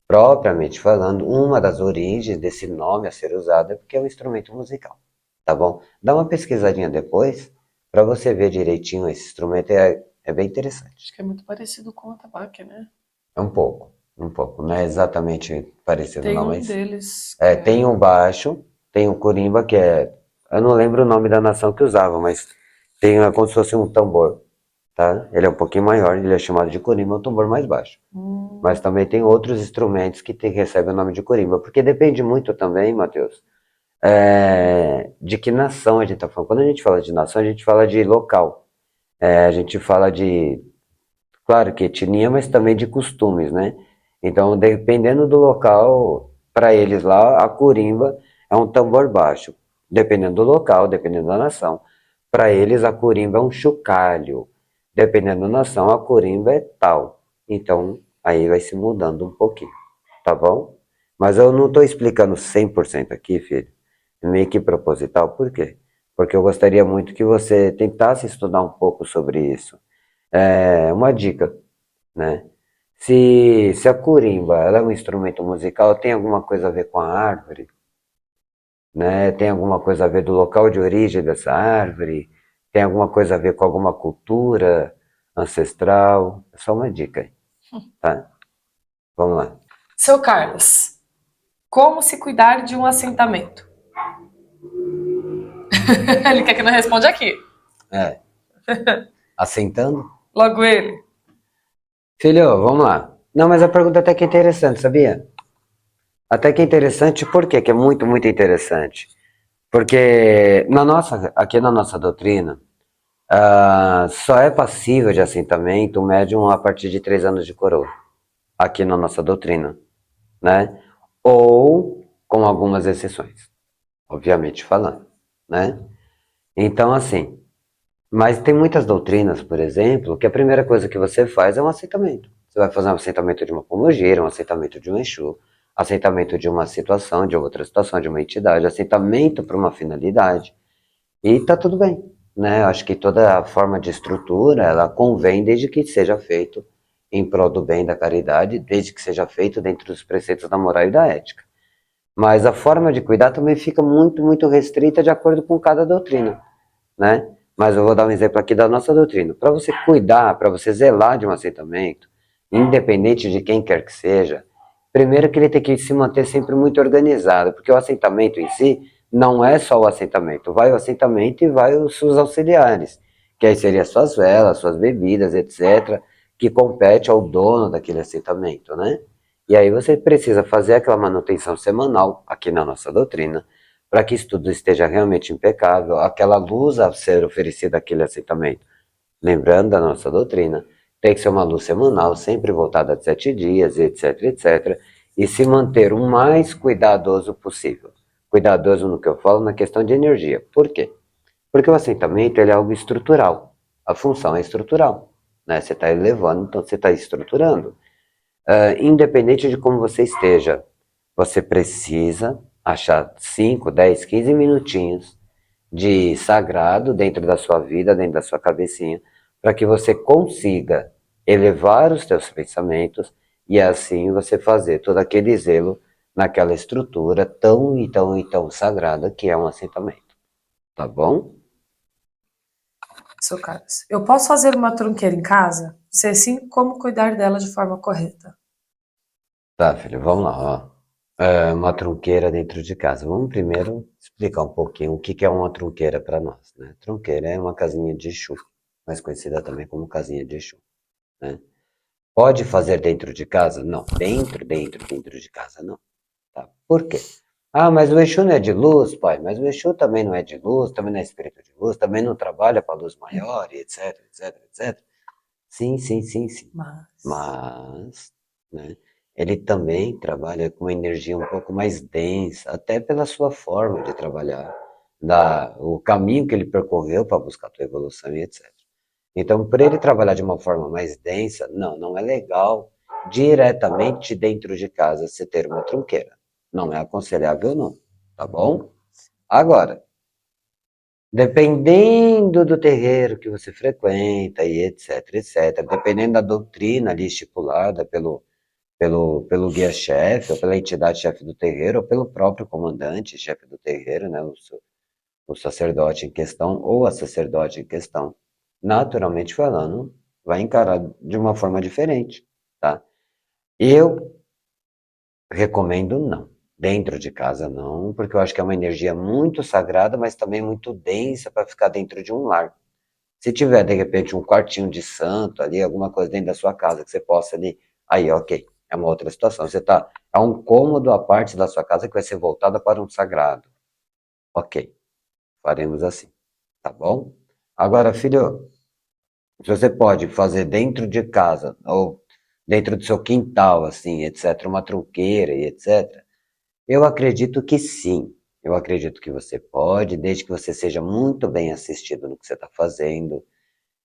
Propriamente falando, uma das origens desse nome a ser usado é porque é um instrumento musical, tá bom? Dá uma pesquisadinha depois para você ver direitinho esse instrumento, é bem interessante. Acho que é muito parecido com o atabaque, né? É um pouco, não é exatamente parecido Tem não, um mas deles que tem é. o baixo, tem o corimba que eu não lembro o nome da nação que usava, mas como se fosse um tambor, tá? Ele é um pouquinho maior, ele é chamado de corimba, é um tambor mais baixo. Mas Hum, também tem outros instrumentos que recebem o nome de corimba, porque depende muito também, Matheus, de que nação a gente está falando. Quando a gente fala de nação, a gente fala de local. A gente fala de, claro que etnia, mas também de costumes, né? Então, dependendo do local, para eles lá, a corimba é um tambor baixo. Dependendo do local, dependendo da nação. Para eles, a corimba é um chocalho. Dependendo da nação, a corimba é tal. Então, aí vai se mudando um pouquinho, tá bom? Mas eu não estou explicando 100% aqui, filho. É meio que proposital. Por quê? Porque eu gostaria muito que você tentasse estudar um pouco sobre isso. Uma dica, né? Se a corimba ela é um instrumento musical, tem alguma coisa a ver com a árvore, né? Tem alguma coisa a ver do local de origem dessa árvore, tem alguma coisa a ver com alguma cultura ancestral. É só uma dica aí, tá? Vamos lá. Seu Carlos, como se cuidar de um assentamento? Ele quer que não responda aqui. É, assentando? Logo ele. Filho, vamos lá. Não, mas a pergunta até que é interessante, sabia? Até que é interessante, por quê? Que é muito, muito interessante. Porque aqui na nossa doutrina, só é passível de assentamento o médium a partir de 3 anos de coroa, aqui na nossa doutrina, né? Ou com algumas exceções, obviamente falando, né? Então, assim, mas tem muitas doutrinas, por exemplo, que a primeira coisa que você faz é um assentamento. Você vai fazer um assentamento de uma pombogira, um assentamento de um Exu, assentamento de uma situação, de outra situação, de uma entidade, assentamento para uma finalidade. E tá tudo bem, né? Acho que toda forma de estrutura, ela convém desde que seja feito em prol do bem da caridade, desde que seja feito dentro dos preceitos da moral e da ética. Mas a forma de cuidar também fica muito, muito restrita de acordo com cada doutrina, né? Mas eu vou dar um exemplo aqui da nossa doutrina. Para você cuidar, para você zelar de um assentamento, independente de quem quer que seja, primeiro que ele tem que se manter sempre muito organizado, porque o assentamento em si não é só o assentamento, vai o assentamento e vai os seus auxiliares, que aí seriam suas velas, suas bebidas, etc., que compete ao dono daquele assentamento, né? E aí você precisa fazer aquela manutenção semanal, aqui na nossa doutrina, para que isso tudo esteja realmente impecável, aquela luz a ser oferecida àquele assentamento. Lembrando da nossa doutrina, tem que ser uma luz semanal, sempre voltada a 7 dias, etc, etc, e se manter o mais cuidadoso possível. Cuidadoso no que eu falo na questão de energia. Por quê? Porque o assentamento ele é algo estrutural. A função é estrutural. Né? Você está elevando, então você está estruturando. Independente de como você esteja, você precisa achar 5, 10, 15 minutinhos de sagrado dentro da sua vida, dentro da sua cabecinha, para que você consiga elevar os teus pensamentos e assim você fazer todo aquele zelo naquela estrutura tão e tão e tão sagrada que é um assentamento. Tá bom? Seu Carlos, eu posso fazer uma trunqueira em casa? Se sim, como cuidar dela de forma correta? Tá, filho, vamos lá, ó. Uma trunqueira dentro de casa. Vamos primeiro explicar um pouquinho o que que é uma trunqueira para nós, né? Trunqueira é uma casinha de Exu, mais conhecida também como casinha de Exu, né? Pode fazer dentro de casa? Não. Dentro de casa, não. Tá? Por quê? Ah, mas o Exu não é de luz, pai. Mas o Exu também não é de luz, também não é espírito de luz, também não trabalha para a luz maior, e etc, etc, etc. Sim, sim, sim, sim. Mas, né, ele também trabalha com uma energia um pouco mais densa, até pela sua forma de trabalhar, o caminho que ele percorreu para buscar a tua evolução e etc. Então, por ele trabalhar de uma forma mais densa, não, não é legal diretamente dentro de casa você ter uma trunqueira. Não é aconselhável, não, tá bom? Agora, dependendo do terreiro que você frequenta e etc, etc, dependendo da doutrina ali estipulada pelo guia-chefe, ou pela entidade-chefe do terreiro, ou pelo próprio comandante-chefe do terreiro, né, o sacerdote em questão, ou a sacerdote em questão, naturalmente falando, vai encarar de uma forma diferente, tá? Eu recomendo não. Dentro de casa não, porque eu acho que é uma energia muito sagrada, mas também muito densa para ficar dentro de um lar. Se tiver, de repente, um quartinho de santo ali, alguma coisa dentro da sua casa que você possa ali, aí, ok, é uma outra situação. É um cômodo à parte da sua casa que vai ser voltada para um sagrado. Ok, faremos assim, tá bom? Agora, filho, se você pode fazer dentro de casa, ou dentro do seu quintal, assim, etc., uma trunqueira e etc., eu acredito que sim. Eu acredito que você pode, desde que você seja muito bem assistido no que você está fazendo,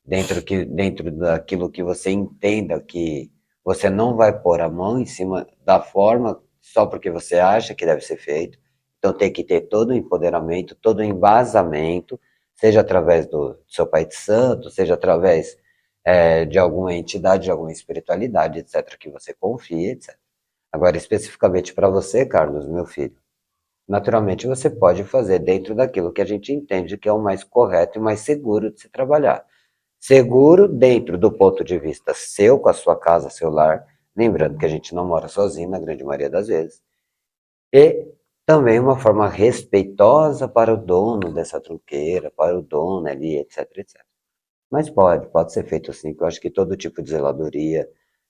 dentro daquilo que você entenda que você não vai pôr a mão em cima da forma só porque você acha que deve ser feito. Então tem que ter todo o empoderamento, todo o embasamento, seja através do seu pai de santo, seja através de alguma entidade, de alguma espiritualidade, etc., que você confie, etc. Agora, especificamente para você, Carlos, meu filho, naturalmente você pode fazer dentro daquilo que a gente entende que é o mais correto e mais seguro de se trabalhar. Seguro dentro do ponto de vista seu, com a sua casa, seu lar, lembrando que a gente não mora sozinho na grande maioria das vezes, e também uma forma respeitosa para o dono dessa truqueira, para o dono ali, etc, etc. Mas pode ser feito assim, que eu acho que todo tipo de zeladoria,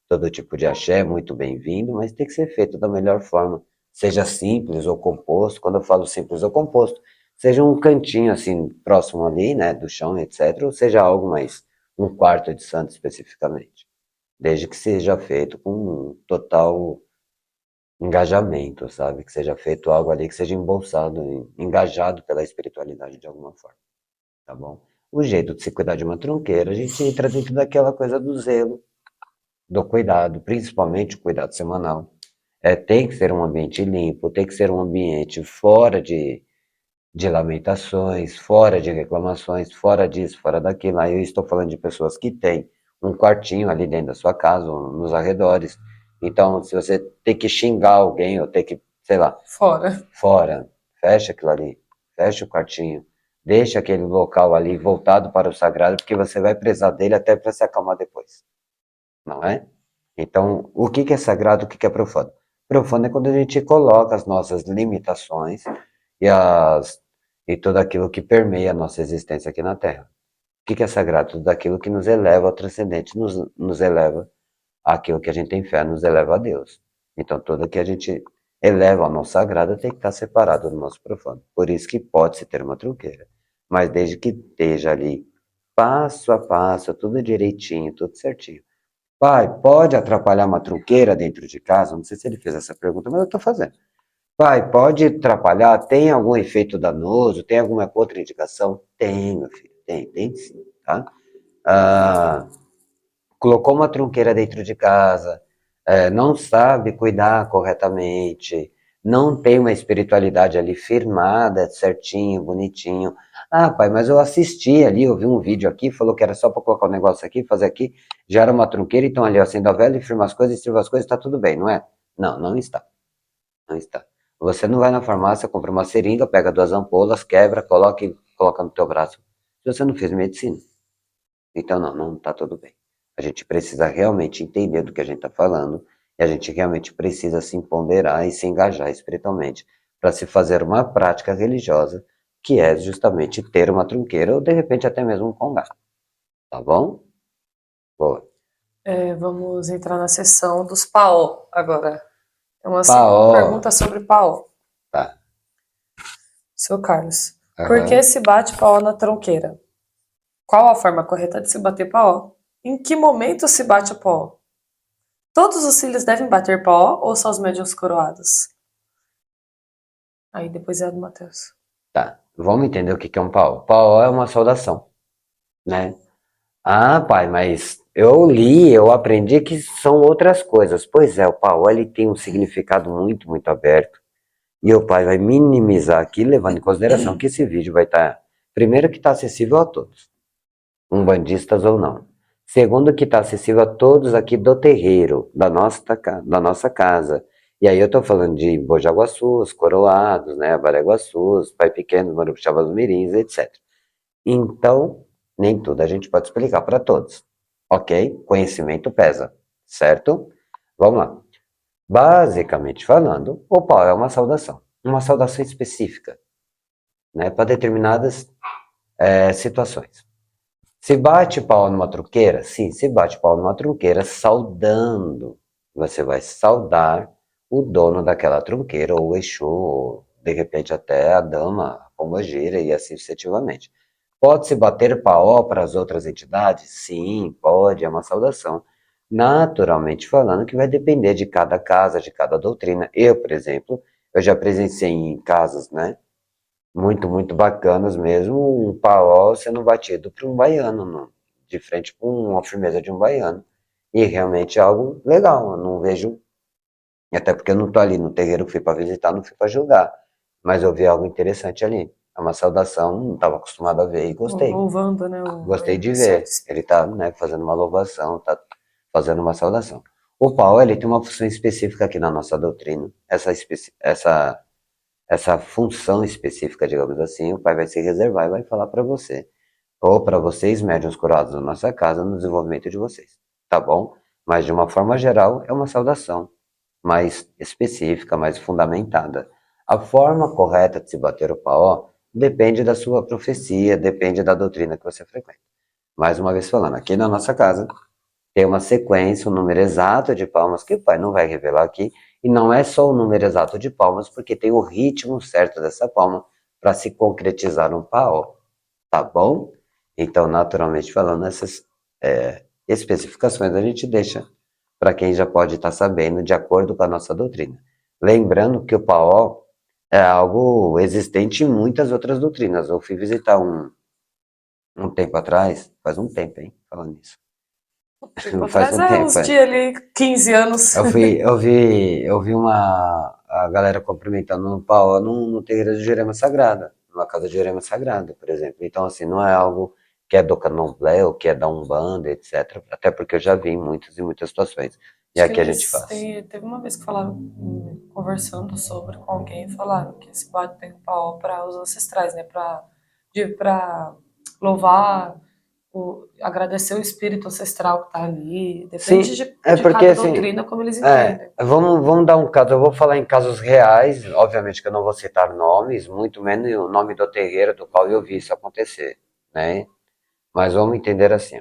todo tipo de axé é muito bem-vindo, mas tem que ser feito da melhor forma, seja simples ou composto. Quando eu falo simples ou composto, seja um cantinho assim, próximo ali, né, do chão, etc, ou seja algo mais, um quarto de santo especificamente, desde que seja feito com um total engajamento, sabe? Que seja feito algo ali que seja embolsado, engajado pela espiritualidade de alguma forma, tá bom? O jeito de se cuidar de uma trunqueira, a gente entra dentro daquela coisa do zelo, do cuidado, principalmente o cuidado semanal. Tem que ser um ambiente limpo, tem que ser um ambiente fora de lamentações, fora de reclamações, fora disso, fora daquilo. Aí eu estou falando de pessoas que têm um quartinho ali dentro da sua casa, ou nos arredores. Então, se você tem que xingar alguém, ou tem que, sei lá, Fora. fora, fecha aquilo ali, fecha o quartinho, deixa aquele local ali voltado para o sagrado, porque você vai precisar dele até para se acalmar depois, não é? Então, o que que é sagrado, o que que é profano? Profano é quando a gente coloca as nossas limitações e, e tudo aquilo que permeia a nossa existência aqui na Terra. O que que é sagrado? Tudo aquilo que nos eleva ao transcendente, nos eleva àquilo que a gente tem fé, nos eleva a Deus. Então, tudo que a gente eleva ao nosso sagrado tem que estar separado do nosso profano. Por isso que pode-se ter uma truqueira. Mas desde que esteja ali, passo a passo, tudo direitinho, tudo certinho. Pai, pode atrapalhar uma truqueira dentro de casa? Não sei se ele fez essa pergunta, mas eu estou fazendo. Pai, pode atrapalhar? Tem algum efeito danoso? Tem alguma contraindicação? Tem, meu filho, tem sim, tá? Ah, colocou uma trunqueira dentro de casa, não sabe cuidar corretamente, não tem uma espiritualidade ali firmada, certinho, bonitinho. Ah, pai, mas eu assisti ali, eu vi um vídeo aqui, falou que era só para colocar o um negócio aqui, fazer aqui, já era uma trunqueira, então ali eu acendo a vela e firmo as coisas, sirvo as coisas, está tudo bem, não é? Não, não está, não está. Você não vai na farmácia, compra uma seringa, pega duas ampolas, quebra, coloca e coloca no teu braço. Se você não fez medicina. Então, não, não está tudo bem. A gente precisa realmente entender do que a gente está falando e a gente realmente precisa se empoderar e se engajar espiritualmente para se fazer uma prática religiosa, que é justamente ter uma trunqueira ou de repente até mesmo um congado. Tá bom? Boa. Vamos entrar na sessão dos PAO agora. É uma Paó. pergunta sobre PAO. Tá. Seu Carlos, por que Aham. se bate PAO na tronqueira? Qual a forma correta de se bater PAO? Em que momento se bate o PAO? Todos os cílios devem bater PAO ou só os médios coroados? Aí depois é a do Matheus. Tá. Vamos entender o que que é um paó. Paó é uma saudação, né? Ah, pai, mas eu li, eu aprendi que são outras coisas. Pois é, o paó ele tem um significado muito, muito aberto. E o pai vai minimizar aqui, levando em consideração que esse vídeo vai estar, primeiro, que está acessível a todos, umbandistas ou não. Segundo, que está acessível a todos aqui do terreiro, da nossa casa. E aí eu estou falando de Bojaguaçus, Coroados, né, Baraguaçus, Pai Pequeno, Marupixabas Mirins, etc. Então, nem tudo a gente pode explicar para todos, ok? Conhecimento pesa, certo? Vamos lá. Basicamente falando, o pau é uma saudação específica, né, para determinadas situações. Se bate pau numa trunqueira? Sim, se bate pau numa trunqueira saudando. Você vai saudar o dono daquela trunqueira, ou o Exu, ou de repente até a dama, a pombogira e assim sucessivamente. Pode-se bater pau para as outras entidades? Sim, pode, é uma saudação. Naturalmente falando, que vai depender de cada casa, de cada doutrina. Eu, por exemplo, eu já presenciei em casas, né? Muito, muito bacanas mesmo, um pau sendo batido por um baiano, de frente com uma firmeza de um baiano. E realmente é algo legal, eu não vejo, até porque eu não estou ali no terreiro que fui para visitar, não fui para julgar, mas eu vi algo interessante ali. É uma saudação, não estava acostumado a ver e gostei. Louvando, né, Gostei de esse ver. artista. Ele está, né, fazendo uma louvação, está fazendo uma saudação. O pau, ele tem uma função específica aqui na nossa doutrina. Essa função específica, digamos assim, o pai vai se reservar e vai falar para você, ou para vocês, médiuns curados da nossa casa, no desenvolvimento de vocês, tá bom? Mas de uma forma geral, é uma saudação mais específica, mais fundamentada. A forma correta de se bater o pau depende da sua profecia, depende da doutrina que você frequenta. Mais uma vez falando, aqui na nossa casa, tem uma sequência, um número exato de palmas que o pai não vai revelar aqui, e não é só o número exato de palmas, porque tem o ritmo certo dessa palma para se concretizar um pau, tá bom? Então, naturalmente falando, essas especificações a gente deixa para quem já pode estar sabendo, de acordo com a nossa doutrina. Lembrando que o pau é algo existente em muitas outras doutrinas. Eu fui visitar um tempo atrás, faz um tempo, hein, falando nisso. Tempo Faz atrás um é tempo, uns dias ali, 15 anos. eu vi a galera cumprimentando no pau no terreiro de Jurema Sagrada, numa casa de Jurema Sagrada, por exemplo. Então, assim, não é algo que é do candomblé ou que é da Umbanda, etc. Até porque eu já vi em muitas e muitas situações. E Acho que aqui a gente faz. teve uma vez que falaram, conversando sobre com alguém, falaram que se bate tem pau para os ancestrais, né? Para louvar, agradecer o espírito ancestral que tá ali. Depende Sim, é de porque cada assim, doutrina como eles entendem. vamos dar um caso, eu vou falar em casos reais, obviamente que eu não vou citar nomes, muito menos o nome do terreiro do qual eu vi isso acontecer, né? Mas vamos entender assim.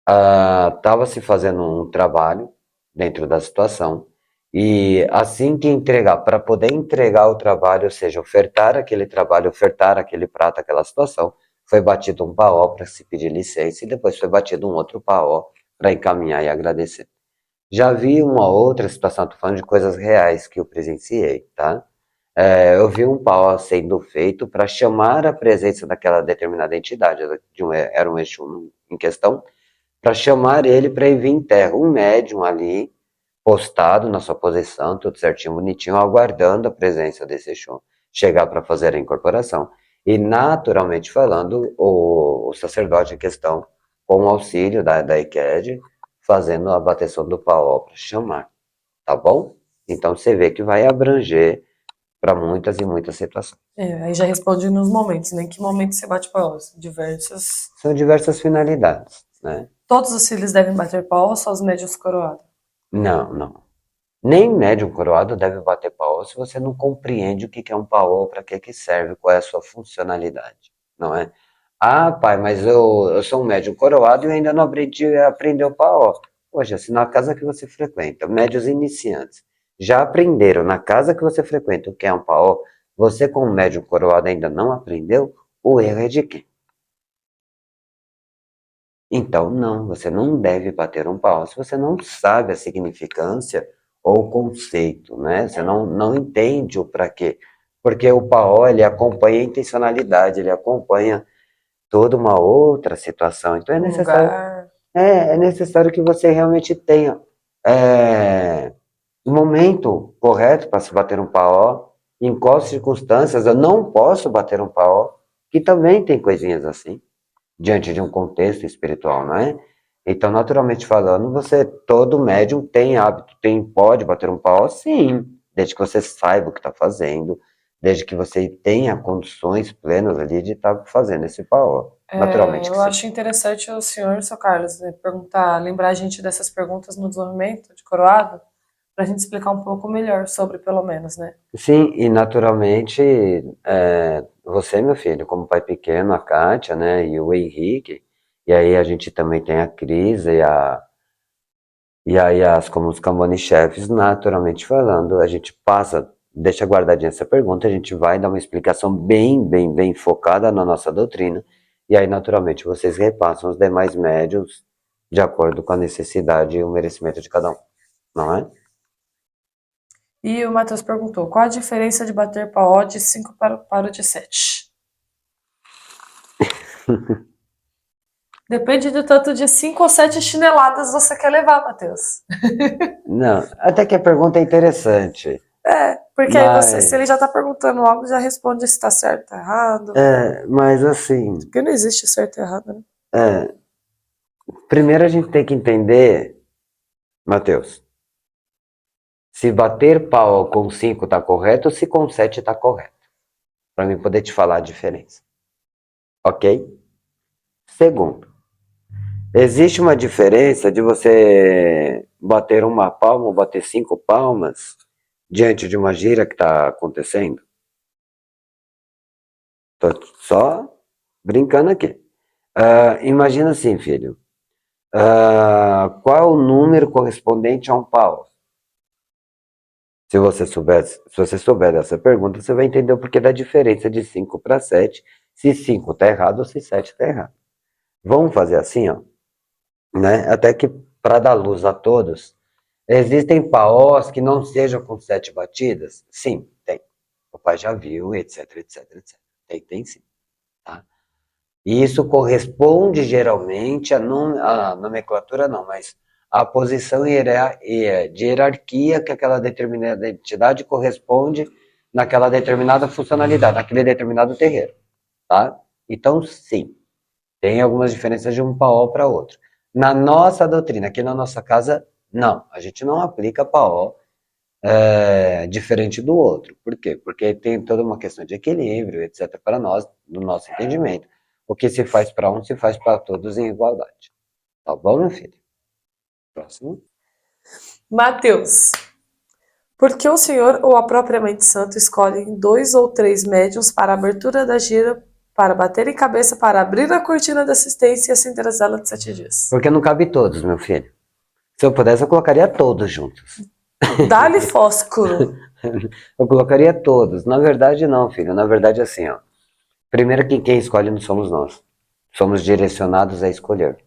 Estava se fazendo um trabalho dentro da situação e assim que entregar, para poder entregar o trabalho, ou seja, ofertar aquele trabalho, ofertar aquele prato, aquela situação, foi batido um paó para se pedir licença e depois foi batido um outro paó para encaminhar e agradecer. Já vi uma outra situação, estou falando de coisas reais que eu presenciei, tá? Eu vi um pau sendo feito para chamar a presença daquela determinada entidade, era um Exu em questão, para chamar ele para ir vir em terra. Um médium ali, postado na sua posição, tudo certinho, bonitinho, aguardando a presença desse Exu chegar para fazer a incorporação. E, naturalmente falando, o sacerdote em questão, com o auxílio da IQED, fazendo a bateção do pau para chamar, tá bom? Então você vê que vai abranger para muitas e muitas situações. Aí já responde nos momentos, né? Em que momento você bate pau? Diversas. São diversas finalidades, né? Todos os cílios devem bater pau ou só os médios coroados? Não, não. Nem médium coroado deve bater paô se você não compreende o que é um paô, para que serve, qual é a sua funcionalidade, não é? Ah, pai, mas eu sou um médium coroado e ainda não aprendi a aprender o paô. Poxa, se na casa que você frequenta, médios iniciantes, já aprenderam na casa que você frequenta o que é um paó, você como médium coroado ainda não aprendeu, o erro é de quem? Então, não, você não deve bater um paó se você não sabe a significância ou o conceito, né? Você não entende o para quê. Porque o paó, ele acompanha a intencionalidade, ele acompanha toda uma outra situação. Então, Um lugar. é necessário que você realmente tenha o momento correto para se bater um paó, em quais circunstâncias eu não posso bater um paó, que também tem coisinhas assim diante de um contexto espiritual, não é? Então, naturalmente falando, todo médium tem hábito, pode bater um pau, sim, desde que você saiba o que está fazendo, desde que você tenha condições plenas ali de estar fazendo esse pau. Naturalmente que Eu sim. acho interessante o senhor, seu Carlos, perguntar, lembrar a gente dessas perguntas no desenvolvimento de coroado, para a gente explicar um pouco melhor sobre, pelo menos, né? Sim, e naturalmente, você, meu filho, como pai pequeno, a Kátia, né, e o Henrique, e aí a gente também tem a Cris e aí, como os Cambone-chefes, naturalmente falando, a gente deixa guardadinha essa pergunta, a gente vai dar uma explicação bem focada na nossa doutrina, e aí, naturalmente, vocês repassam os demais médiuns de acordo com a necessidade e o merecimento de cada um, não é? E o Matheus perguntou, qual a diferença de bater paó de 5 para o de 7? Depende do tanto de 5 ou 7 chineladas você quer levar, Matheus. Não, até que a pergunta é interessante, Porque aí você, se ele mas, já tá perguntando algo, já responde se tá certo ou errado. mas assim, Porque não existe certo e errado, né? é, primeiro a gente tem que entender, Matheus, se bater pau com 5 está correto ou se com 7 está correto, para mim poder te falar a diferença. Ok? Segundo, existe uma diferença de você bater uma palma ou bater 5 palmas diante de uma gira que está acontecendo? Tô só brincando aqui. Imagina assim, filho. Qual é o número correspondente a um pau? Se você souber dessa pergunta, você vai entender o porquê da diferença de 5 para 7, se 5 está errado ou se 7 está errado. Vamos fazer assim, ó, né? Até que para dar luz a todos, existem paós que não sejam com 7 batidas? Sim, tem. O pai já viu, etc. Tem sim, tá? E isso corresponde geralmente a nomenclatura não, mas a posição de hierarquia que aquela determinada entidade corresponde naquela determinada funcionalidade, naquele determinado terreiro, tá? Então, sim, tem algumas diferenças de um paó para outro. Na nossa doutrina, aqui na nossa casa, não, a gente não aplica paó diferente do outro. Por quê? Porque tem toda uma questão de equilíbrio, etc., para nós, no nosso entendimento. O que se faz para um, se faz para todos em igualdade. Tá bom, meu filho? Próximo. Matheus, por que o senhor ou a própria Mãe de Santo escolhem 2 ou 3 médiuns para a abertura da gira, para bater em cabeça, para abrir a cortina da assistência e acender as velas de 7 dias? Porque não cabe todos, meu filho. Se eu pudesse, eu colocaria todos juntos. Dá-lhe fósforo. Eu colocaria todos. Na verdade, não, filho. Na verdade, assim, ó. Primeiro que quem escolhe não somos nós. Somos direcionados a escolher,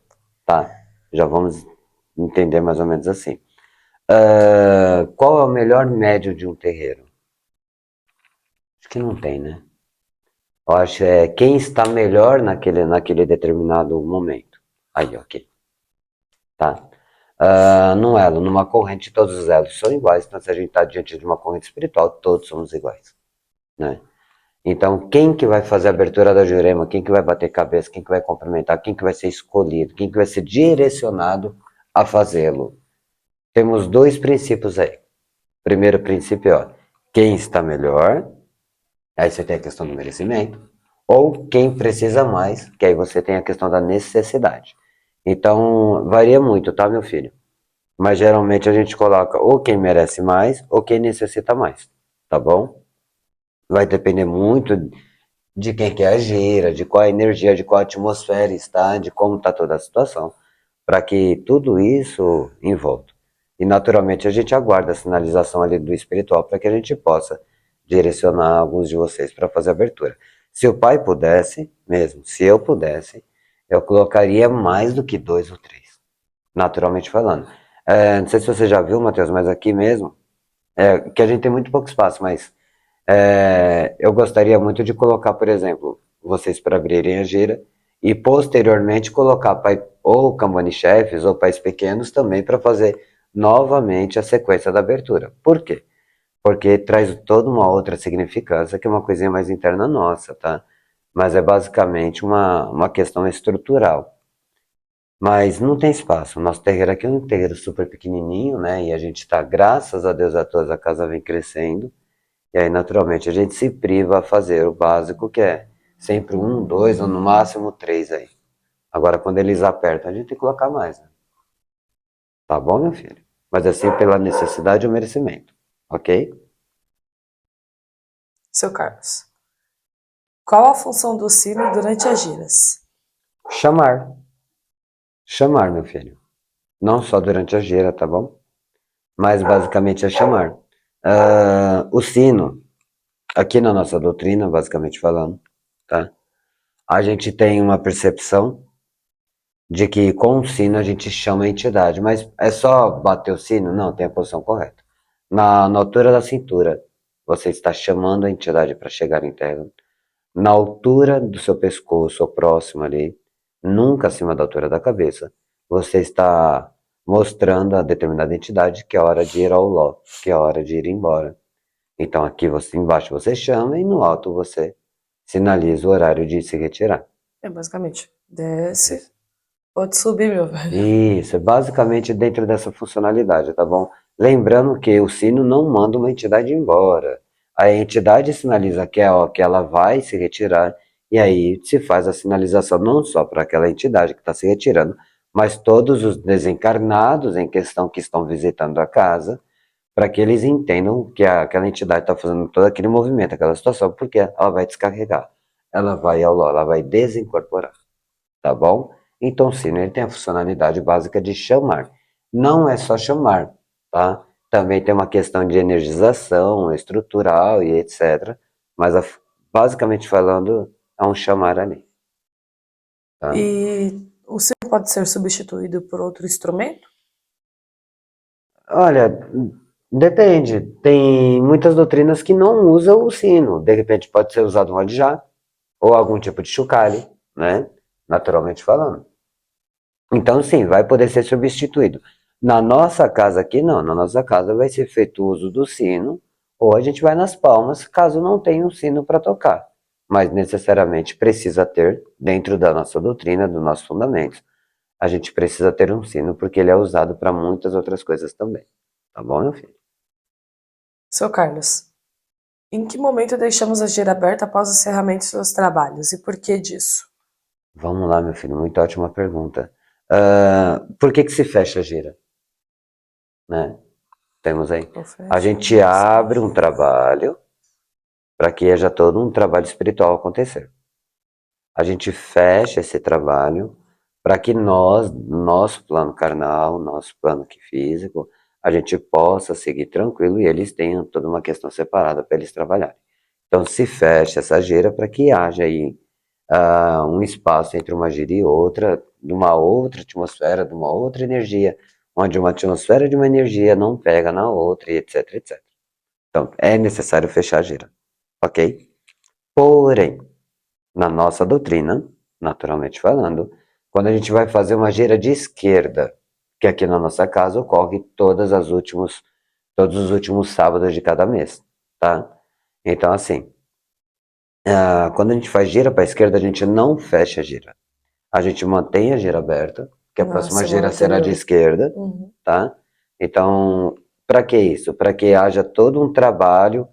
tá? Já vamos entender mais ou menos assim. Qual é o melhor médio de um terreiro? Acho que não tem, né? Eu acho quem está melhor naquele determinado momento. Aí, ok. Tá? Num elo, numa corrente, todos os elos são iguais. Então, se a gente está diante de uma corrente espiritual, todos somos iguais, né? Então, quem que vai fazer a abertura da Jurema? Quem que vai bater cabeça? Quem que vai cumprimentar? Quem que vai ser escolhido? Quem que vai ser direcionado a fazê-lo? Temos dois princípios aí. Primeiro princípio, ó, quem está melhor, aí você tem a questão do merecimento, ou quem precisa mais, que aí você tem a questão da necessidade. Então, varia muito, tá, meu filho? Mas geralmente a gente coloca ou quem merece mais, ou quem necessita mais, tá bom? Vai depender muito de quem quer a gira, de qual a energia, de qual a atmosfera está, de como está toda a situação. para que tudo isso envolva. E naturalmente a gente aguarda a sinalização ali do espiritual para que a gente possa direcionar alguns de vocês para fazer a abertura. Se o pai pudesse, mesmo, se eu pudesse, eu colocaria mais do que 2 ou 3, naturalmente falando. Não sei se você já viu, Matheus, mas aqui mesmo, que a gente tem muito pouco espaço, mas eu gostaria muito de colocar, por exemplo, vocês para abrirem a gira e posteriormente colocar pai, ou Kambani chefes ou pais pequenos também para fazer novamente a sequência da abertura. Por quê? Porque traz toda uma outra significância que é uma coisinha mais interna nossa, tá? Mas é basicamente uma questão estrutural. Mas não tem espaço. O nosso terreiro aqui é um terreiro super pequenininho, né? E a gente está, graças a Deus a todos, a casa vem crescendo. E aí, naturalmente, a gente se priva a fazer o básico, que é sempre 1, 2 ou no máximo 3 aí. Agora, quando eles apertam, a gente tem que colocar mais, né? Tá bom, meu filho? Mas assim, pela necessidade e o merecimento, ok? Seu Carlos. Qual a função do sino durante as giras? Chamar. Chamar, meu filho. Não só durante a gira, tá bom? Mas basicamente é chamar. O sino, aqui na nossa doutrina, basicamente falando, tá? A gente tem uma percepção de que com o sino a gente chama a entidade, mas é só bater o sino? Não, tem a posição correta. Na altura da cintura, você está chamando a entidade para chegar em terra. Na altura do seu pescoço, ou próximo ali, nunca acima da altura da cabeça, você está mostrando a determinada entidade que é hora de ir ao ló, que é hora de ir embora. Então aqui você embaixo você chama e no alto você sinaliza o horário de se retirar. Basicamente, desce, pode subir, meu velho. Isso, é basicamente dentro dessa funcionalidade, tá bom? Lembrando que o sino não manda uma entidade embora. A entidade sinaliza que, que ela vai se retirar, e aí se faz a sinalização não só para aquela entidade que está se retirando, mas todos os desencarnados em questão que estão visitando a casa, para que eles entendam que aquela entidade está fazendo todo aquele movimento, aquela situação, porque ela vai descarregar, ela vai ela vai desincorporar, tá bom? Então, sim, ele tem a funcionalidade básica de chamar. Não é só chamar, tá? Também tem uma questão de energização estrutural e etc. Mas, basicamente falando, é um chamar ali. Tá? E o sino pode ser substituído por outro instrumento? Olha, depende. Tem muitas doutrinas que não usam o sino. De repente pode ser usado um adjá ou algum tipo de chocalhe, né? Naturalmente falando. Então, sim, vai poder ser substituído. Na nossa casa aqui, não. Na nossa casa vai ser feito uso do sino, ou a gente vai nas palmas, caso não tenha um sino para tocar. Mas necessariamente precisa ter, dentro da nossa doutrina, dos nossos fundamentos, a gente precisa ter um sino, porque ele é usado para muitas outras coisas também. Tá bom, meu filho? Seu Carlos, em que momento deixamos a gira aberta após o encerramento dos trabalhos e por que disso? Vamos lá, meu filho, muito ótima pergunta. Por que se fecha a gira? Né? Temos aí. A gente abre um trabalho para que haja todo um trabalho espiritual acontecer. A gente fecha esse trabalho para que nós, nosso plano carnal, nosso plano aqui físico, a gente possa seguir tranquilo e eles tenham toda uma questão separada para eles trabalharem. Então se fecha essa gira para que haja aí um espaço entre uma gira e outra, de uma outra atmosfera, de uma outra energia, onde uma atmosfera de uma energia não pega na outra, e etc, etc. Então, é necessário fechar a gira, ok? Porém, na nossa doutrina, naturalmente falando, quando a gente vai fazer uma gira de esquerda, que aqui na nossa casa ocorre todos os últimos sábados de cada mês, tá? Então, assim, quando a gente faz gira para a esquerda, a gente não fecha a gira. A gente mantém a gira aberta, que a próxima gira será de esquerda, tá? Então, para que isso? Para que haja todo um trabalho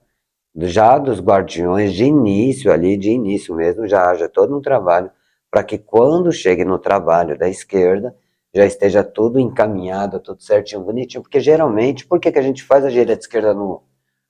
já dos guardiões de início ali, de início mesmo, já haja todo um trabalho para que quando chegue no trabalho da esquerda, já esteja tudo encaminhado, tudo certinho, bonitinho, porque geralmente, por que que a gente faz a gira de esquerda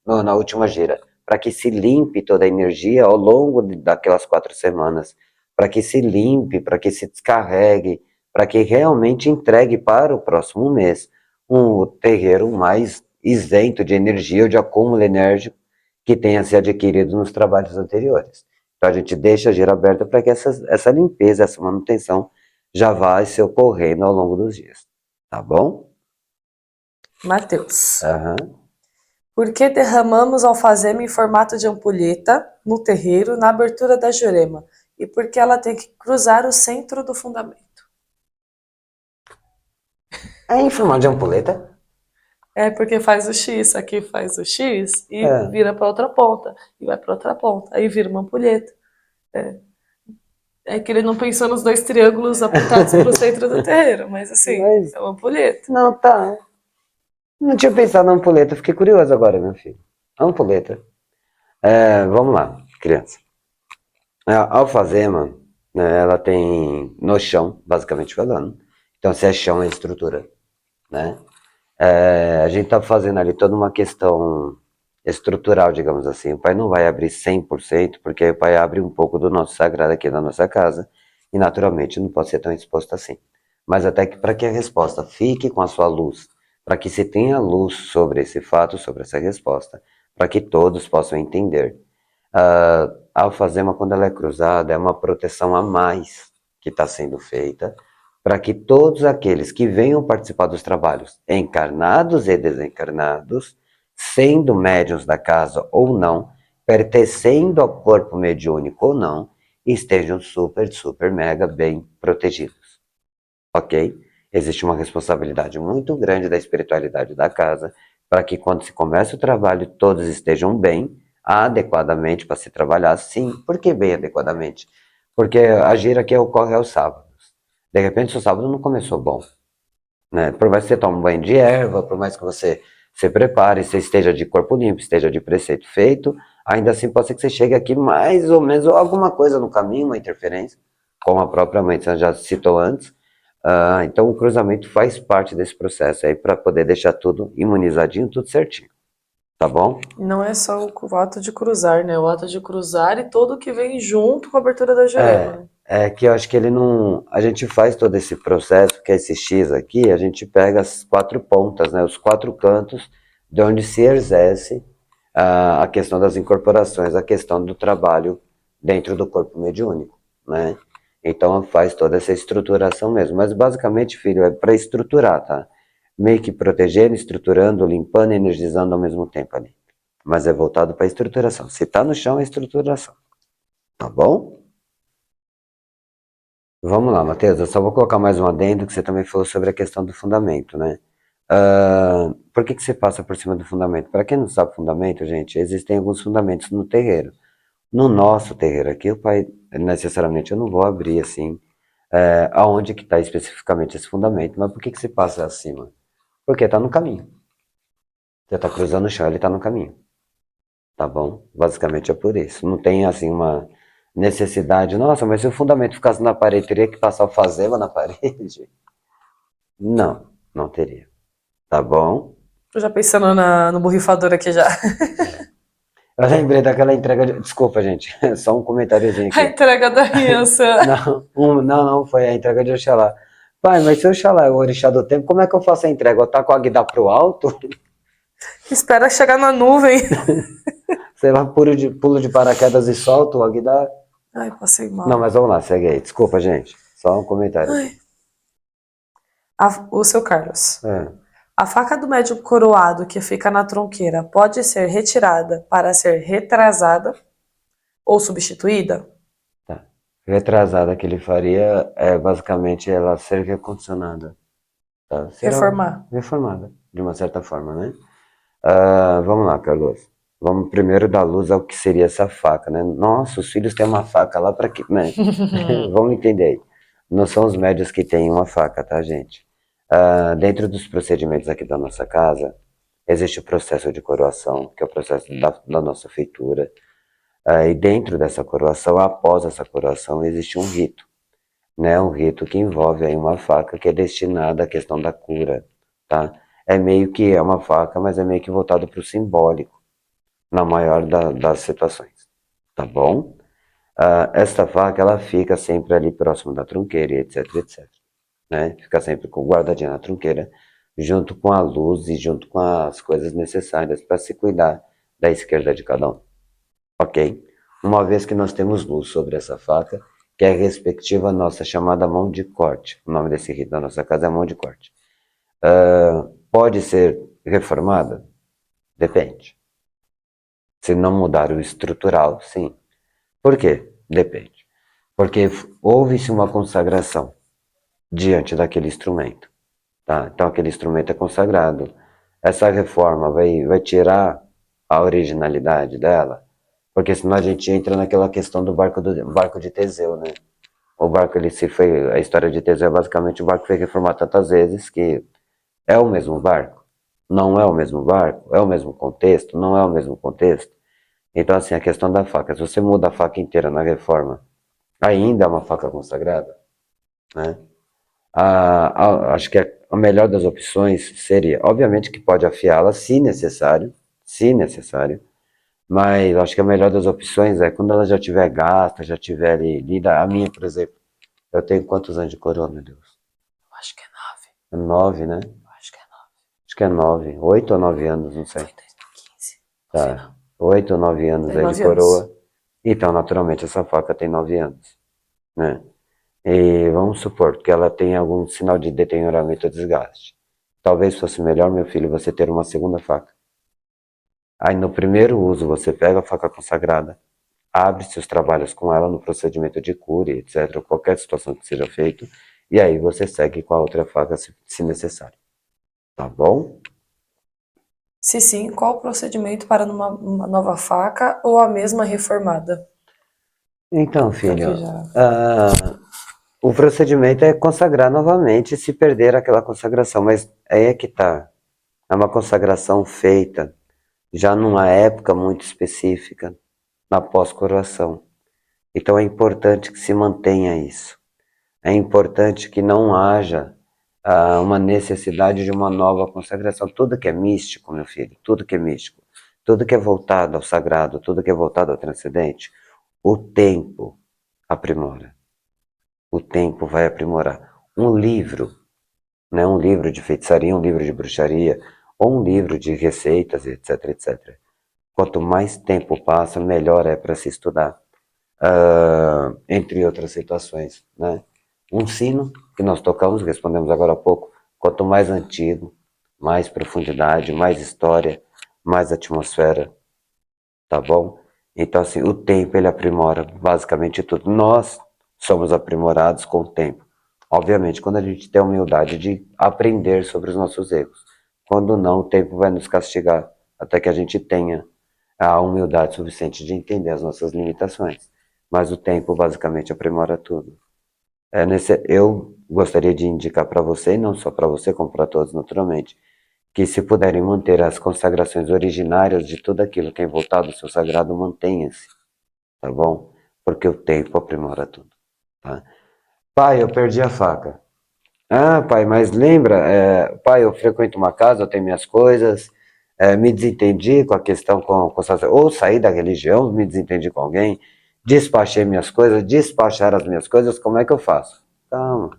na última gira? Para que se limpe toda a energia ao longo daquelas 4 semanas, para que se limpe, para que se descarregue para que realmente entregue para o próximo mês um terreiro mais isento de energia ou de acúmulo enérgico que tenha se adquirido nos trabalhos anteriores. Então a gente deixa a gira aberta para que essa limpeza, essa manutenção já vai se ocorrendo ao longo dos dias. Tá bom? Matheus. Aham. Por que derramamos alfazema em formato de ampulheta no terreiro na abertura da jurema? E por que ela tem que cruzar o centro do fundamento? É em formato de ampuleta? É porque faz o X, aqui faz o X e É. vira para outra ponta. E vai para outra ponta. Aí vira uma ampulheta. É que ele não pensou nos dois triângulos apontados para o centro do terreiro, mas assim, Mas, é uma ampulheta. não, tá. Não tinha pensado na ampuleta, fiquei curioso agora, meu filho. Ampuleta. Vamos lá, criança. A alfazema, né, ela tem no chão, basicamente falando. Então, se é chão, é estrutura, né? A gente está fazendo ali toda uma questão estrutural, digamos assim. O pai não vai abrir 100%, porque aí o pai abre um pouco do nosso sagrado aqui da nossa casa, e naturalmente não pode ser tão exposto assim. Mas até que para que a resposta fique com a sua luz, para que se tenha luz sobre esse fato, sobre essa resposta, para que todos possam entender. A alfazema, quando ela é cruzada, é uma proteção a mais que está sendo feita para que todos aqueles que venham participar dos trabalhos, encarnados e desencarnados, sendo médiuns da casa ou não, pertencendo ao corpo mediúnico ou não, estejam super, super, mega bem protegidos. Ok? Existe uma responsabilidade muito grande da espiritualidade da casa para que quando se comece o trabalho todos estejam bem, adequadamente para se trabalhar, sim. Por que bem adequadamente? Porque a gira que ocorre aos sábados. De repente, seu sábado não começou bom, né? Por mais que você tome um banho de erva, por mais que você se prepare, você esteja de corpo limpo, esteja de preceito feito, ainda assim pode ser que você chegue aqui mais ou menos ou alguma coisa no caminho, uma interferência, como a própria mãe já citou antes. Então o cruzamento faz parte desse processo aí para poder deixar tudo imunizadinho, tudo certinho, tá bom? Não é só o ato de cruzar, né? O ato de cruzar e tudo que vem junto com a abertura da jurema, né? É que eu acho que ele não. A gente faz todo esse processo, que é esse X aqui, a gente pega as quatro pontas, né, os quatro cantos, de onde se exerce a questão das incorporações, a questão do trabalho dentro do corpo mediúnico, né? Então faz toda essa estruturação mesmo. Mas basicamente, filho, é para estruturar, tá? Meio que protegendo, estruturando, limpando e energizando ao mesmo tempo ali. Mas é voltado para a estruturação. Se tá no chão, é estruturação. Tá bom? Vamos lá, Matheus, eu só vou colocar mais um adendo que você também falou sobre a questão do fundamento, né? Por que você passa por cima do fundamento? Para quem não sabe fundamento, gente, existem alguns fundamentos no terreiro. No nosso terreiro aqui, o pai, necessariamente, eu não vou abrir assim, aonde que está especificamente esse fundamento, mas por que você passa acima? Porque está no caminho. Você está cruzando o chão, ele está no caminho. Tá bom? Basicamente é por isso. Não tem assim uma necessidade. Nossa, mas se o fundamento ficasse na parede, teria que passar o fazema na parede? Não, não teria. Tá bom? Tô já pensando no borrifador aqui já. Eu lembrei daquela entrega de. Desculpa, gente. Só um comentáriozinho A aqui. entrega da aliança. Não, foi a entrega de Oxalá. Pai, mas se o Oxalá é o orixá do tempo, como é que eu faço a entrega? Eu taco a guida pro alto? Espera chegar na nuvem. Sei lá, pulo de paraquedas e solto o Aguidar? Ai, passei Não, mal. mas vamos lá, segue aí. Desculpa, gente. Só um comentário aqui. Ai. O seu Carlos. É. A faca do médium coroado que fica na tronqueira pode ser retirada para ser retrasada ou substituída? Tá. Retrasada que ele faria é basicamente ela ser recondicionada. Tá? Será Reformar. reformada, de uma certa forma, né? Vamos lá, Carlos. Vamos primeiro dar luz ao que seria essa faca, né? Nossa, os filhos têm uma faca lá para quê, né? Vamos entender aí. Não são os médios que têm uma faca, tá, gente? Dentro dos procedimentos aqui da nossa casa, existe o processo de coroação, que é o processo da nossa feitura. E dentro dessa coroação, após essa coroação, existe um rito, né? Um rito que envolve aí uma faca que é destinada à questão da cura, tá? É meio que é uma faca, mas é meio que voltado para o simbólico, na maior das situações, tá bom? Esta faca, ela fica sempre ali próximo da tronqueira, etc, etc. né? Fica sempre guardadinha na trunqueira, junto com a luz e junto com as coisas necessárias para se cuidar da esquerda de cada um, ok? Uma vez que nós temos luz sobre essa faca, que é respectiva à nossa chamada mão de corte. O nome desse rito da nossa casa é mão de corte. Pode ser reformada? Depende. Se não mudar o estrutural, sim. Por quê? Depende. Porque houve-se uma consagração diante daquele instrumento. Tá? Então aquele instrumento é consagrado. Essa reforma vai tirar a originalidade dela, porque senão a gente entra naquela questão do barco de Teseu, né? O barco, a história de Teseu é basicamente o barco foi reformado tantas vezes que é o mesmo barco, não é o mesmo barco, é o mesmo contexto, não é o mesmo contexto. Então assim, a questão da faca, se você muda a faca inteira na reforma, ainda é uma faca consagrada, né? Acho que a melhor das opções seria, obviamente que pode afiá-la se necessário, mas acho que a melhor das opções é quando ela já tiver gasta, já tiver lida. A minha, por exemplo, eu tenho quantos anos de coroa, meu Deus? Acho que é 9. É 9, né? Acho que é 9. Acho que é 9, 8 ou 9 anos, não sei. Foi em 2015. No Tá, final. 8 ou 9 anos Tem aí de 9 anos. coroa. Então, naturalmente, essa faca tem 9 anos, né? E vamos supor que ela tenha algum sinal de deterioramento ou desgaste. Talvez fosse melhor, meu filho, você ter uma segunda faca. Aí no primeiro uso você pega a faca consagrada, abre seus trabalhos com ela no procedimento de cura, etc., qualquer situação que seja feito, e aí você segue com a outra faca se necessário. Tá bom? Se sim, qual o procedimento para uma nova faca ou a mesma reformada? Então, Que aqui filho, já. o procedimento é consagrar novamente se perder aquela consagração, mas aí é que tá. É uma consagração feita já numa época muito específica, na pós-coroação. Então é importante que se mantenha isso. É importante que não haja uma necessidade de uma nova consagração. Tudo que é místico, meu filho, tudo que é místico, tudo que é voltado ao sagrado, tudo que é voltado ao transcendente, o tempo aprimora. O tempo vai aprimorar. Um livro, né, um livro de feitiçaria, um livro de bruxaria, ou um livro de receitas, etc, etc. Quanto mais tempo passa, melhor é para se estudar. Entre outras situações, né? Um sino que nós tocamos, respondemos agora há pouco, quanto mais antigo, mais profundidade, mais história, mais atmosfera, tá bom? Então, assim, o tempo ele aprimora basicamente tudo. Nós somos aprimorados com o tempo. Obviamente, quando a gente tem a humildade de aprender sobre os nossos erros. Quando não, o tempo vai nos castigar até que a gente tenha a humildade suficiente de entender as nossas limitações. Mas o tempo basicamente aprimora tudo. Eu gostaria de indicar para você, e não só para você, como para todos naturalmente, que se puderem manter as consagrações originárias de tudo aquilo que é voltado ao seu sagrado, mantenha-se, tá bom? Porque o tempo aprimora tudo, tá? Pai, eu perdi a faca. Ah, pai, mas lembra, pai, eu frequento uma casa, eu tenho minhas coisas, me desentendi com a questão ou saí da religião, me desentendi com alguém, despachei minhas coisas, despachar as minhas coisas, como é que eu faço? Calma,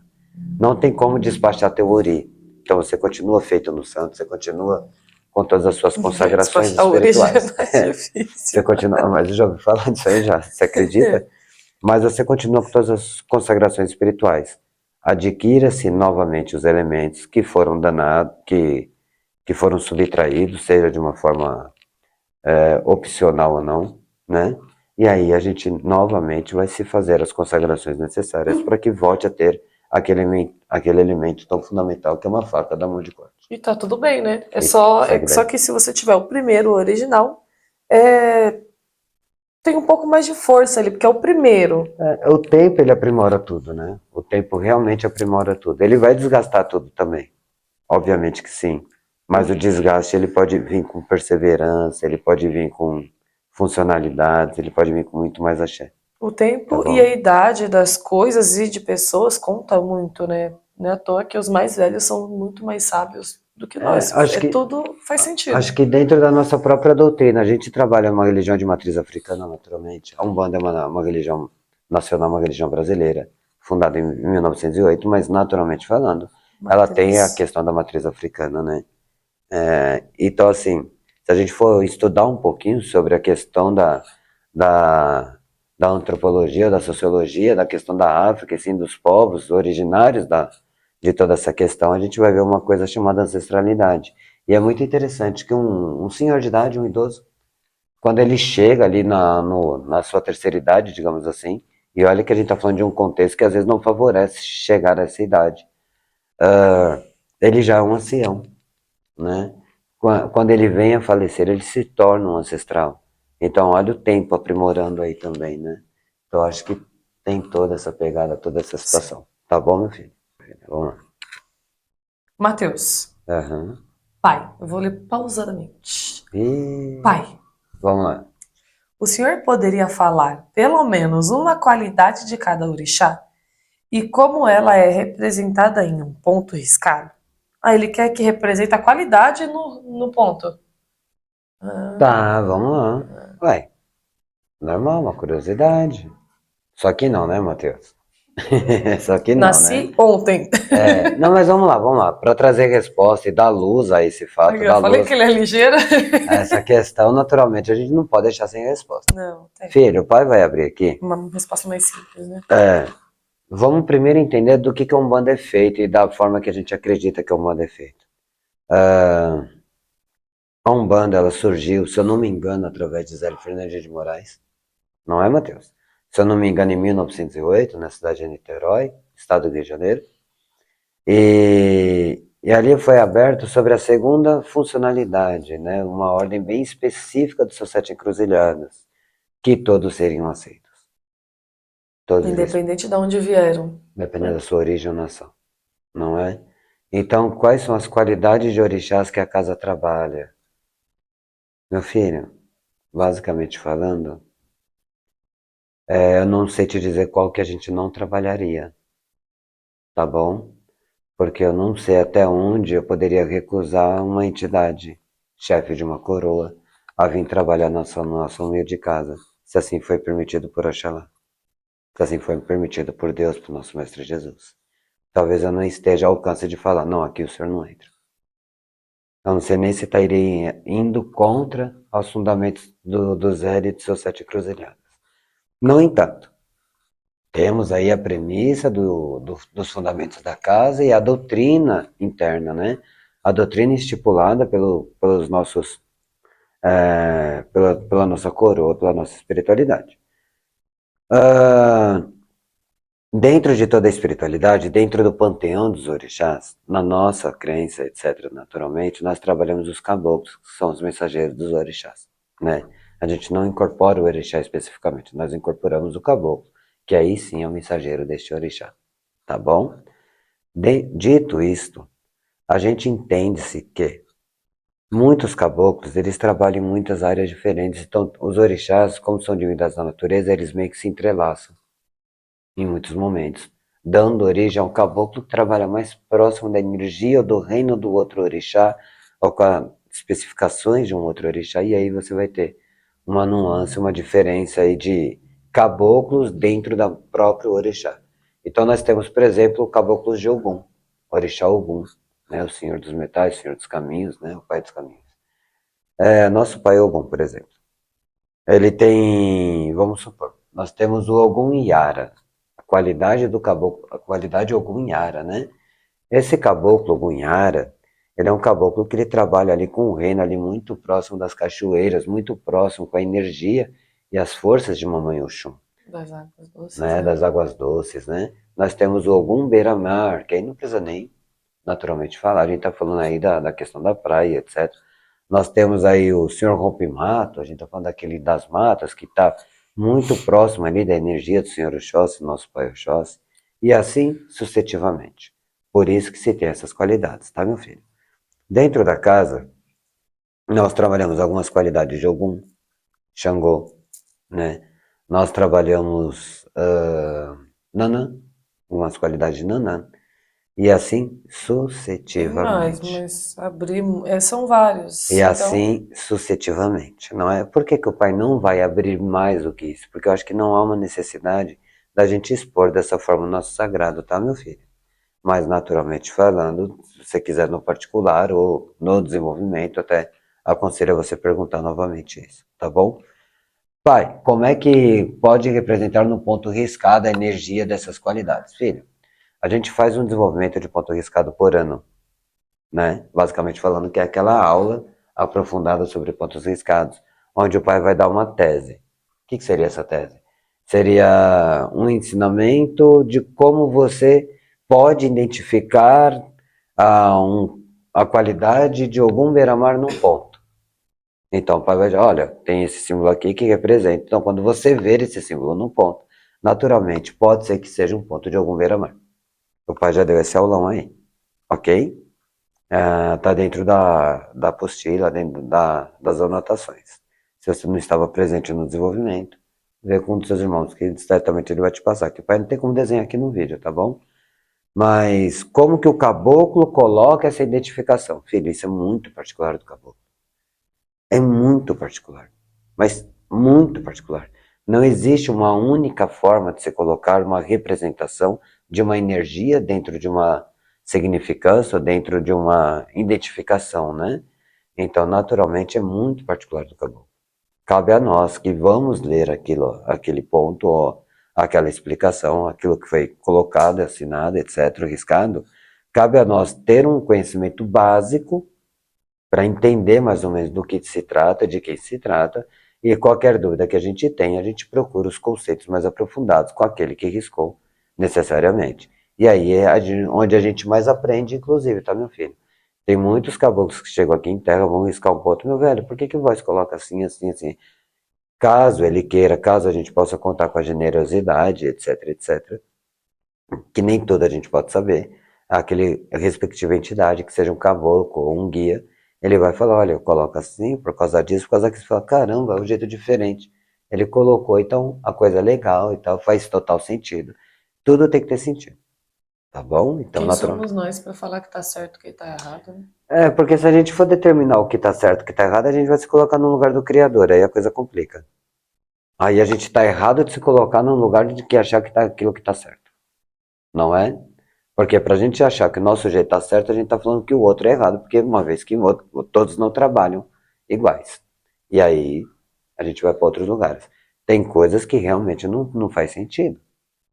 não tem como despachar teu ori. Então você continua feito no santo, você continua com todas as suas consagrações Despachar a origem é espirituais. mais difícil. Você continua, mas eu já ouvi falar disso aí já, você acredita? Mas você continua com todas as consagrações espirituais. Adquira-se novamente os elementos que foram danados, que foram subtraídos, seja de uma forma opcional ou não, né? E aí a gente novamente vai se fazer as consagrações necessárias para que volte a ter aquele elemento tão fundamental que é uma faca da mão de corte. E tá tudo bem, né? E É segue só daí. que se você tiver o primeiro, o original, é, tem um pouco mais de força ali, porque é o primeiro. O tempo ele aprimora tudo, né? O tempo realmente aprimora tudo. Ele vai desgastar tudo também. Obviamente que sim. Mas o desgaste ele pode vir com perseverança, ele pode vir com funcionalidades, ele pode vir com muito mais axé. O Tá tempo e a bom? idade das coisas e de pessoas conta muito, né? Não é à toa que os mais velhos são muito mais sábios do que É, nós. acho É que, tudo faz sentido. acho que dentro da nossa própria doutrina, a gente trabalha uma religião de matriz africana, naturalmente. A Umbanda é uma religião nacional, uma religião brasileira, fundada em 1908, mas naturalmente falando, ela tem a Matriz. questão da matriz africana, né? Então, assim, se a gente for estudar um pouquinho sobre a questão da, da antropologia, da sociologia, da questão da África, assim, dos povos originários de toda essa questão, a gente vai ver uma coisa chamada ancestralidade. E é muito interessante que um senhor de idade, um idoso, quando ele chega ali na sua terceira idade, digamos assim, e olha que a gente está falando de um contexto que às vezes não favorece chegar a essa idade, ele já é um ancião, né? Quando ele vem a falecer, ele se torna um ancestral. Então, olha o tempo aprimorando aí também, né? Então, acho que tem toda essa pegada, toda essa Sim. situação. Tá bom, meu filho? Vamos lá. Mateus. Aham. Pai, eu vou ler pausadamente. E Pai, vamos lá. o senhor poderia falar pelo menos uma qualidade de cada orixá e como ela é representada em um ponto riscado? Ah, ele quer que represente a qualidade no ponto. Tá, vamos lá. Vai. Normal, uma curiosidade. Só que não, né, Matheus? Só que não, né? Nasci ontem. Não, mas vamos lá. Para trazer resposta e dar luz a esse fato, Eu dar falei que luz ele é ligeiro. a essa questão, naturalmente a gente não pode deixar sem resposta. Não, tem. Filho, o pai vai abrir aqui. Uma resposta mais simples, né? Vamos primeiro entender do que a Umbanda é feito e da forma que a gente acredita que a Umbanda é feito. A Umbanda, ela surgiu, se eu não me engano, através de Zé Fernandes de Moraes. Não é, Matheus? Se eu não me engano, em 1908, na cidade de Niterói, estado do Rio de Janeiro. E ali foi aberto sobre a segunda funcionalidade, né? Uma ordem bem específica dos seus sete encruzilhadas, que todos seriam aceitos. Todos eles, Independente de onde vieram. dependendo da sua origem ou nação, não é? Então, quais são as qualidades de orixás que a casa trabalha? Meu filho, basicamente falando, eu não sei te dizer qual que a gente não trabalharia, tá bom? Porque eu não sei até onde eu poderia recusar uma entidade, chefe de uma coroa, a vir trabalhar no nosso meio de casa, se assim foi permitido por Oxalá, se assim foi permitido por Deus, por nosso Mestre Jesus. Talvez eu não esteja ao alcance de falar, não, aqui o senhor não entra. Eu não sei nem se estaria indo contra os fundamentos do Zé e de seus sete cruzilhadas. No entanto, temos aí a premissa dos fundamentos da casa e a doutrina interna, né? A doutrina estipulada pelos nossos, pela nossa coroa, pela nossa espiritualidade. Dentro de toda a espiritualidade, dentro do panteão dos orixás, na nossa crença, etc., naturalmente, nós trabalhamos os caboclos, que são os mensageiros dos orixás, né? A gente não incorpora o orixá especificamente, nós incorporamos o caboclo, que aí sim é o mensageiro deste orixá, tá bom? Dito isto, a gente entende-se que muitos caboclos, eles trabalham em muitas áreas diferentes, então os orixás, como são divindades da natureza, eles meio que se entrelaçam em muitos momentos, dando origem ao caboclo que trabalha mais próximo da energia ou do reino do outro orixá, ou com as especificações de um outro orixá, e aí você vai ter uma nuance, uma diferença aí de caboclos dentro da própria orixá. Então nós temos, por exemplo, o caboclo de Ogum, orixá Ogum, né, o senhor dos metais, o senhor dos caminhos, né, o pai dos caminhos. Nosso pai Ogum, por exemplo, ele tem, vamos supor, nós temos o Ogum Yara, a qualidade do caboclo, a qualidade Ogum Yara, né? Esse caboclo Ogum Yara, ele é um caboclo que ele trabalha ali com o reino ali muito próximo das cachoeiras, muito próximo com a energia e as forças de Mamãe Oxum, Das águas doces, né? né? Das águas doces, né? Nós temos o Ogum Beira-Mar, que aí não precisa nem naturalmente falar, a gente está falando aí da questão da praia, etc. Nós temos aí o Senhor Rompe-Mato, a gente está falando daquele das matas, que está muito próximo ali da energia do Senhor Oxóssi, nosso Pai Oxóssi, e assim sucessivamente. Por isso que se tem essas qualidades, tá, meu filho? Dentro da casa, nós trabalhamos algumas qualidades de Ogum, Xangô, né? Nós trabalhamos Nanã, algumas qualidades de Nanã, e assim Tem mais, sucessivamente. mas abrir. São vários. E Então, assim sucessivamente, não é? Por que que o pai não vai abrir mais do que isso? Porque eu acho que não há uma necessidade da gente expor dessa forma o nosso sagrado, tá, meu filho? Mas naturalmente falando, se você quiser no particular ou no desenvolvimento, até aconselho você perguntar novamente isso, tá bom? Pai, como é que pode representar no ponto riscado a energia dessas qualidades? Filho, a gente faz um desenvolvimento de ponto riscado por ano, né? Basicamente falando que é aquela aula aprofundada sobre pontos riscados, onde o pai vai dar uma tese. O que seria essa tese? Seria um ensinamento de como você pode identificar a qualidade de algum beira-mar num ponto. Então o pai vai dizer, olha, tem esse símbolo aqui que representa. Então quando você ver esse símbolo num ponto, naturalmente pode ser que seja um ponto de algum beira-mar. O pai já deu esse aulão aí, ok? Está dentro da apostila, dentro das anotações. Se você não estava presente no desenvolvimento, vê com um dos seus irmãos, que certamente ele vai te passar. Que o pai não tem como desenhar aqui no vídeo, tá bom? Mas como que o caboclo coloca essa identificação? Filho, isso é muito particular do caboclo. É muito particular, mas muito particular. Não existe uma única forma de se colocar uma representação de uma energia dentro de uma significância, dentro de uma identificação, né? Então, naturalmente, é muito particular do caboclo. Cabe a nós que vamos ler aquele ponto, ou aquela explicação, aquilo que foi colocado, assinado, etc., riscado, cabe a nós ter um conhecimento básico para entender mais ou menos do que se trata, de quem se trata, e qualquer dúvida que a gente tenha, a gente procura os conceitos mais aprofundados com aquele que riscou necessariamente. E aí é onde a gente mais aprende, inclusive, tá, meu filho? Tem muitos caboclos que chegam aqui em terra, vão riscar um ponto, meu velho, por que o voz coloca assim, assim, assim? Caso ele queira, caso a gente possa contar com a generosidade, etc, etc, que nem toda a gente pode saber, aquele respectiva entidade, que seja um caboclo ou um guia, ele vai falar, olha, eu coloco assim, por causa disso, por causa que você fala, caramba, é um jeito diferente. Ele colocou, então a coisa é legal e tal, faz total sentido. Tudo tem que ter sentido, tá bom? Então, Quem natural. somos nós para falar que tá certo e que tá errado, né? Porque se a gente for determinar o que tá certo e o que tá errado, a gente vai se colocar no lugar do Criador, aí a coisa complica. Aí a gente tá errado de se colocar no lugar de que achar que tá aquilo que tá certo. Não é? Porque para a gente achar que o nosso jeito está certo, a gente está falando que o outro é errado, porque uma vez que todos não trabalham iguais. E aí a gente vai para outros lugares. Tem coisas que realmente não faz sentido,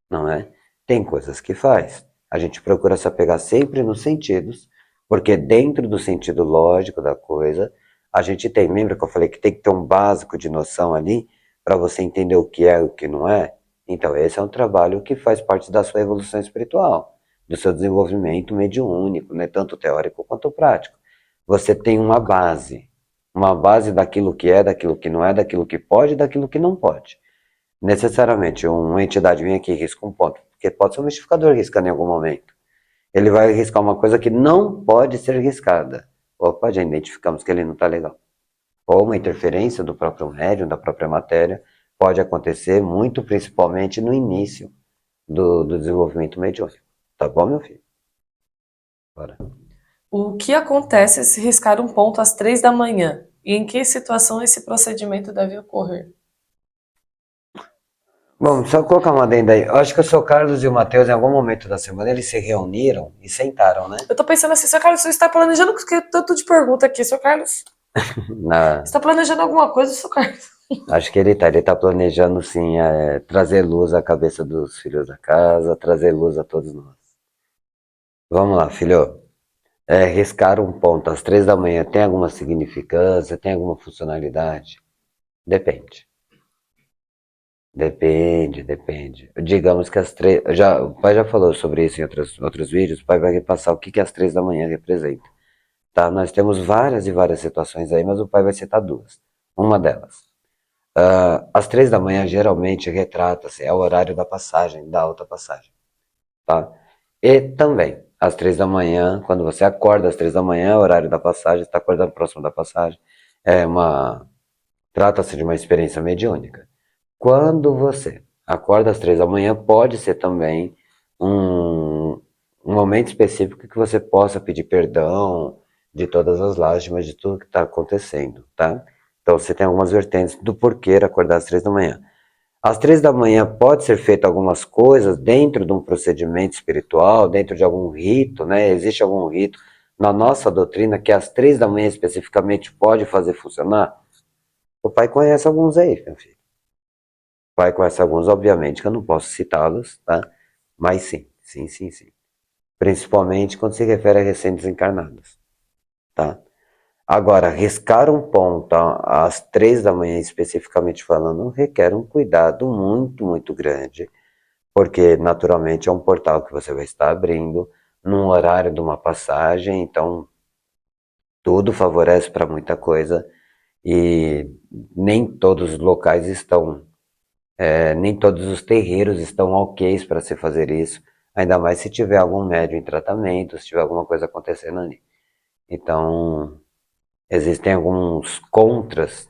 não é? Tem coisas que faz. A gente procura se apegar sempre nos sentidos, porque dentro do sentido lógico da coisa, a gente tem. Lembra que eu falei que tem que ter um básico de noção ali, para você entender o que é e o que não é? Então, esse é um trabalho que faz parte da sua evolução espiritual, do seu desenvolvimento mediúnico, né? Tanto teórico quanto prático. Você tem uma base daquilo que é, daquilo que não é, daquilo que pode e daquilo que não pode. Necessariamente, uma entidade vem aqui e risca um ponto, porque pode ser um mistificador riscando em algum momento. Ele vai riscar uma coisa que não pode ser riscada. Opa, já identificamos que ele não está legal. Ou uma interferência do próprio médium, da própria matéria, pode acontecer muito principalmente no início do desenvolvimento mediúnico. Tá bom, meu filho? Bora. O que acontece se riscar um ponto às 3 da manhã? E em que situação esse procedimento deve ocorrer? Bom, só colocar uma adenda aí. Eu acho que o seu Carlos e o Matheus, em algum momento da semana, eles se reuniram e sentaram, né? Eu tô pensando assim, seu Carlos, você está planejando tanto de pergunta aqui, seu Carlos? Na, Você está planejando alguma coisa, seu Carlos? Acho que ele tá planejando sim trazer luz à cabeça dos filhos da casa, trazer luz a todos nós. Vamos lá, filho. Riscar um ponto às 3 da manhã tem alguma significância, tem alguma funcionalidade? Depende. Depende. Digamos que às 3. O pai já falou sobre isso em outros vídeos, o pai vai passar o que as 3 da manhã representa. Tá? Nós temos várias e várias situações aí, mas o pai vai citar duas. Uma delas. Às 3 da manhã geralmente retrata-se, é o horário da passagem, da alta passagem, tá? E também, às 3 da manhã, quando você acorda às 3 da manhã, é o horário da passagem, está acordando próximo da passagem, trata-se de uma experiência mediúnica. Quando você acorda às 3 da manhã, pode ser também um, um momento específico que você possa pedir perdão de todas as lágrimas, de tudo que está acontecendo, tá? Então você tem algumas vertentes do porquê acordar às 3 da manhã. Às 3 da manhã pode ser feito algumas coisas dentro de um procedimento espiritual, dentro de algum rito, né? Existe algum rito na nossa doutrina que às 3 da manhã especificamente pode fazer funcionar? O pai conhece alguns aí, meu filho. O pai conhece alguns, obviamente, que eu não posso citá-los, tá? Mas sim, sim, sim, sim. Principalmente quando se refere a recém-desencarnados, tá? Agora, riscar um ponto às 3 da manhã, especificamente falando, requer um cuidado muito, muito grande, porque naturalmente é um portal que você vai estar abrindo num horário de uma passagem, então tudo favorece para muita coisa e nem todos os locais estão, nem todos os terreiros estão ok para se fazer isso, ainda mais se tiver algum médium em tratamento, se tiver alguma coisa acontecendo ali. Então, existem alguns contras,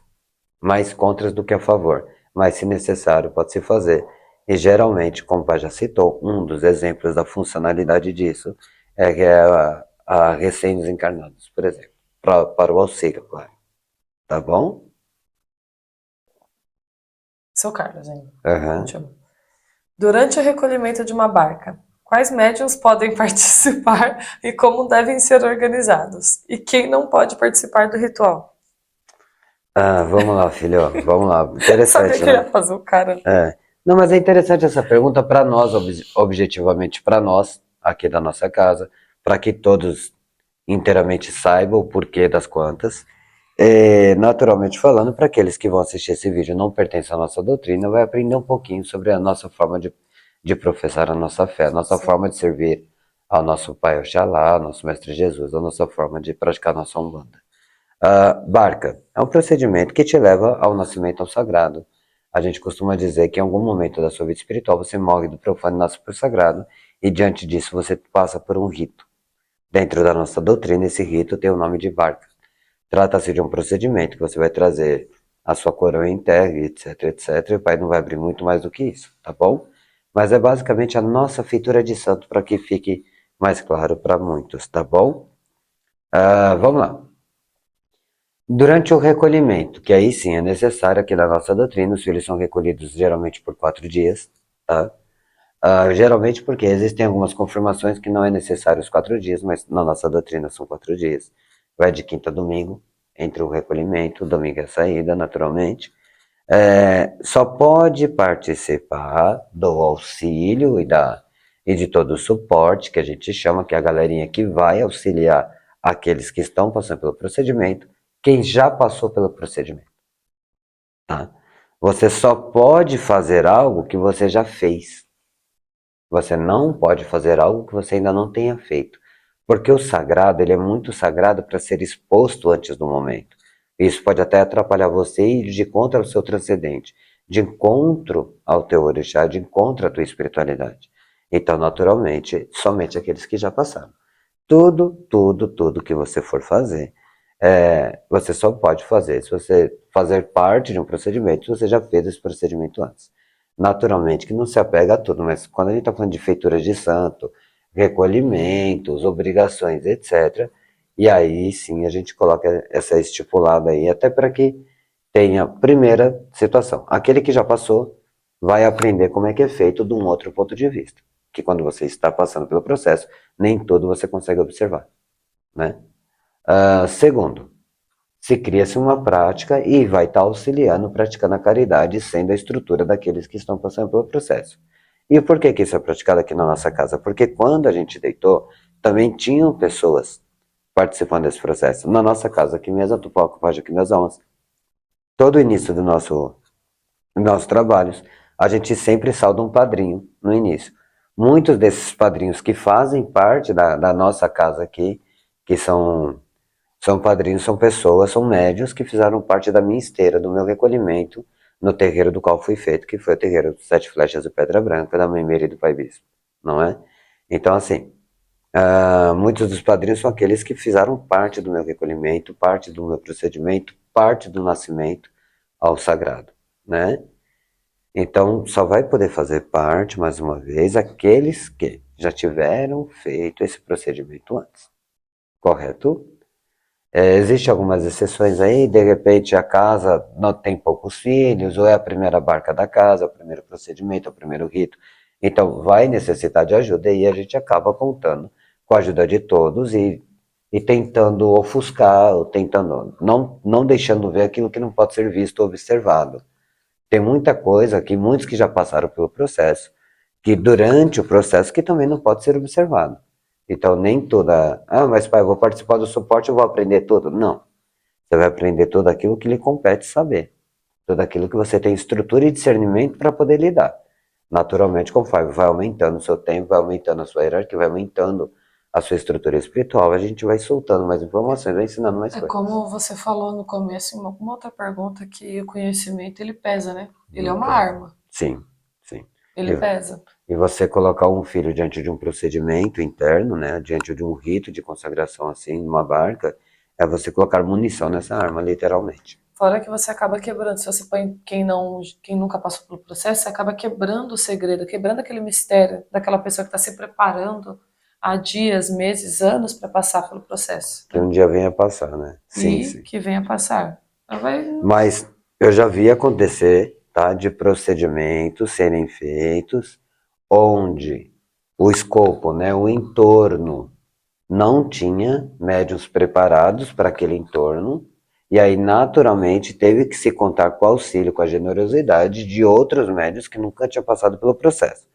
mais contras do que a favor, mas se necessário pode se fazer. E geralmente, como o pai já citou, um dos exemplos da funcionalidade disso é que é a recém-desencarnados, por exemplo, para o auxílio, claro. Tá bom? Seu Carlos ainda. Aham. Continua. Durante o recolhimento de uma barca, quais médiuns podem participar e como devem ser organizados? E quem não pode participar do ritual? Ah, vamos lá, filho, vamos lá. Sabia Interessante, que eu né? ia fazer o cara. É. Não, mas é interessante essa pergunta para nós, objetivamente para nós, aqui da nossa casa, para que todos inteiramente saibam o porquê das quantas. Naturalmente falando, para aqueles que vão assistir esse vídeo e não pertencem à nossa doutrina, vai aprender um pouquinho sobre a nossa forma de professar a nossa fé, a nossa Sim. forma de servir ao nosso Pai Oxalá, ao nosso Mestre Jesus, a nossa forma de praticar a nossa Umbanda. Barca é um procedimento que te leva ao nascimento ao sagrado. A gente costuma dizer que em algum momento da sua vida espiritual você morre do profano e nasce para o sagrado, e diante disso você passa por um rito. Dentro da nossa doutrina, esse rito tem o nome de barca. Trata-se de um procedimento que você vai trazer a sua coroa em terra, etc, etc. E o pai não vai abrir muito mais do que isso, tá bom? Mas é basicamente a nossa feitura de santo para que fique mais claro para muitos, tá bom? Vamos lá. Durante o recolhimento, que aí sim é necessário aqui na nossa doutrina, os filhos são recolhidos geralmente por 4 dias, tá? Geralmente porque existem algumas confirmações que não é necessário os 4 dias, mas na nossa doutrina são 4 dias. Vai de quinta a domingo, entre o recolhimento, domingo é a saída, naturalmente. Só pode participar do auxílio e de todo o suporte, que a gente chama, que é a galerinha que vai auxiliar aqueles que estão passando pelo procedimento, quem já passou pelo procedimento, tá? Você só pode fazer algo que você já fez. Você não pode fazer algo que você ainda não tenha feito, porque o sagrado, ele é muito sagrado para ser exposto antes do momento. Isso pode até atrapalhar você e ir de contra ao seu transcendente, de encontro ao teu orixá, de encontro à tua espiritualidade. Então, naturalmente, somente aqueles que já passaram. Tudo que você for fazer, você só pode fazer se você fazer parte de um procedimento, se você já fez esse procedimento antes. Naturalmente que não se apega a tudo, mas quando a gente está falando de feituras de santo, recolhimentos, obrigações, etc., e aí sim a gente coloca essa estipulada aí, até para que tenha, primeira situação, aquele que já passou vai aprender como é que é feito de um outro ponto de vista, que quando você está passando pelo processo, nem tudo você consegue observar, né? Segundo, se cria-se uma prática e vai estar auxiliando, praticando a caridade, sendo a estrutura daqueles que estão passando pelo processo. E por que que isso é praticado aqui na nossa casa? Porque quando a gente deitou, também tinham pessoas participando desse processo. Na nossa casa aqui mesmo, a Tupac Pode aqui nas almas, todo o início dos nossos trabalhos, a gente sempre sauda um padrinho no início. Muitos desses padrinhos que fazem parte da nossa casa aqui, que são padrinhos, são pessoas, são médios que fizeram parte da minha esteira, do meu recolhimento no terreiro do qual fui feito, que foi o terreiro dos Sete Flechas e Pedra Branca, da Mãe Meire e do Pai Bispo, não é? Então, assim, muitos dos padrinhos são aqueles que fizeram parte do meu recolhimento, parte do meu procedimento, parte do nascimento ao sagrado, né? Então, só vai poder fazer parte, mais uma vez, aqueles que já tiveram feito esse procedimento antes, correto? Existem algumas exceções aí, de repente a casa não tem poucos filhos, ou é a primeira barca da casa, é o primeiro procedimento, é o primeiro rito, então vai necessitar de ajuda e a gente acaba contando com a ajuda de todos e tentando ofuscar, ou tentando, não deixando ver aquilo que não pode ser visto ou observado. Tem muita coisa que muitos que já passaram pelo processo, que durante o processo que também não pode ser observado. Então nem toda, mas pai, eu vou participar do suporte, eu vou aprender tudo. Não, você vai aprender tudo aquilo que lhe compete saber, tudo aquilo que você tem estrutura e discernimento para poder lidar. Naturalmente, conforme vai aumentando o seu tempo, vai aumentando a sua hierarquia, vai aumentando a sua estrutura espiritual, a gente vai soltando mais informações, vai ensinando mais É coisas. como você falou no começo, em alguma outra pergunta, que o conhecimento ele pesa, né? Ele é uma Então, arma, sim, sim. ele E, pesa. e você colocar um filho diante de um procedimento interno, né, diante de um rito de consagração assim, numa barca, é você colocar munição nessa arma, literalmente. Fora que você acaba quebrando, se você põe quem nunca passou pelo processo, você acaba quebrando o segredo, quebrando aquele mistério daquela pessoa que está se preparando há dias, meses, anos para passar pelo processo, Que né? um dia venha passar, né? Sim, E sim. que venha passar. Ela vai. Mas eu já vi acontecer, tá, de procedimentos serem feitos onde o escopo, né, o entorno não tinha médiuns preparados para aquele entorno, e aí naturalmente teve que se contar com o auxílio, com a generosidade de outros médiuns que nunca tinham passado pelo processo.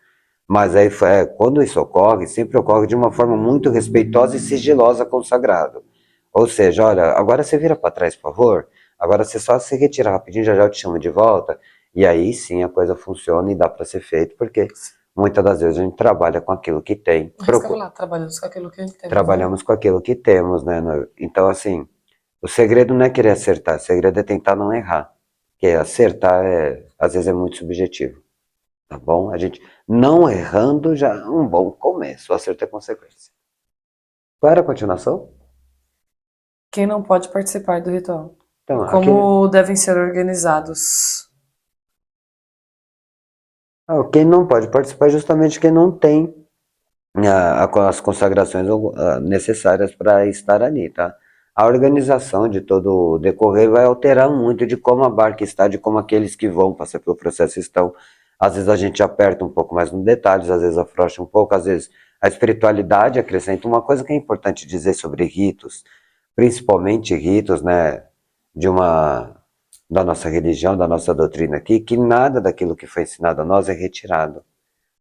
Mas aí, quando isso ocorre, sempre ocorre de uma forma muito respeitosa e sigilosa com o sagrado. Ou seja, olha, agora você vira para trás, por favor, agora você só se retira rapidinho, já já eu te chamo de volta, e aí sim a coisa funciona e dá para ser feito, porque muitas das vezes a gente trabalha com aquilo que tem, Mas que eu vou lá, trabalhando com aquilo que a gente temos, né? trabalhamos com aquilo que temos, né? Então, assim, o segredo não é querer acertar, o segredo é tentar não errar. Porque acertar, às vezes, é muito subjetivo, tá bom? A gente não errando já é um bom começo, o acerto é consequência. Qual era a continuação? Quem não pode participar do ritual? Então, aquele, Como devem ser organizados? quem não pode participar é justamente quem não tem as consagrações necessárias para estar ali, tá? A organização de todo o decorrer vai alterar muito de como a barca está, de como aqueles que vão passar pelo processo estão. Às vezes a gente aperta um pouco mais nos detalhes, às vezes afrouxa um pouco, às vezes a espiritualidade acrescenta. Uma coisa que é importante dizer sobre ritos, principalmente ritos, né, de uma da nossa religião, da nossa doutrina aqui, que nada daquilo que foi ensinado a nós é retirado.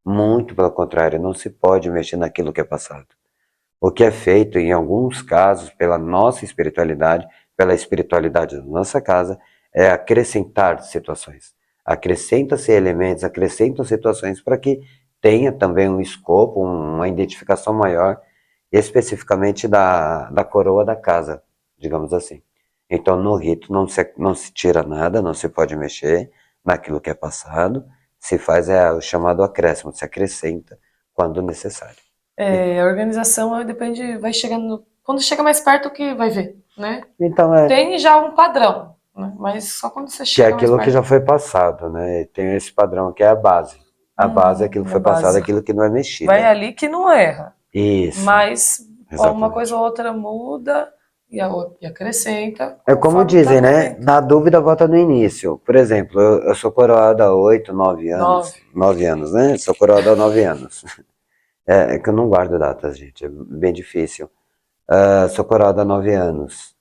Muito pelo contrário, não se pode mexer naquilo que é passado. O que é feito, em alguns casos, pela nossa espiritualidade, pela espiritualidade da nossa casa, é acrescentar situações. Acrescenta-se elementos, acrescentam situações para que tenha também um escopo, uma identificação maior, especificamente da coroa da casa, digamos assim. Então, no rito não se tira nada, não se pode mexer naquilo que é passado, se faz o chamado acréscimo, se acrescenta quando necessário. A organização depende, vai chegando. Quando chega mais perto que vai ver, né? Então, Tem já um padrão, né? Mas só quando você que é chega mais aquilo que já perto. foi passado, né? Tem esse padrão que é a base. A base é aquilo que Na foi passado, base. aquilo que não é Vai mexida. ali que não erra. Isso, Mas uma coisa exatamente. ou outra muda e acrescenta É como conforme está dizem, no né? momento. Na dúvida, vota no início. Por exemplo, eu sou coroado há 8, 9 9. anos. 9 anos, né? Sou coroado há 9 anos. É que eu não guardo datas, gente. É bem difícil. Sou coroado há 9 anos.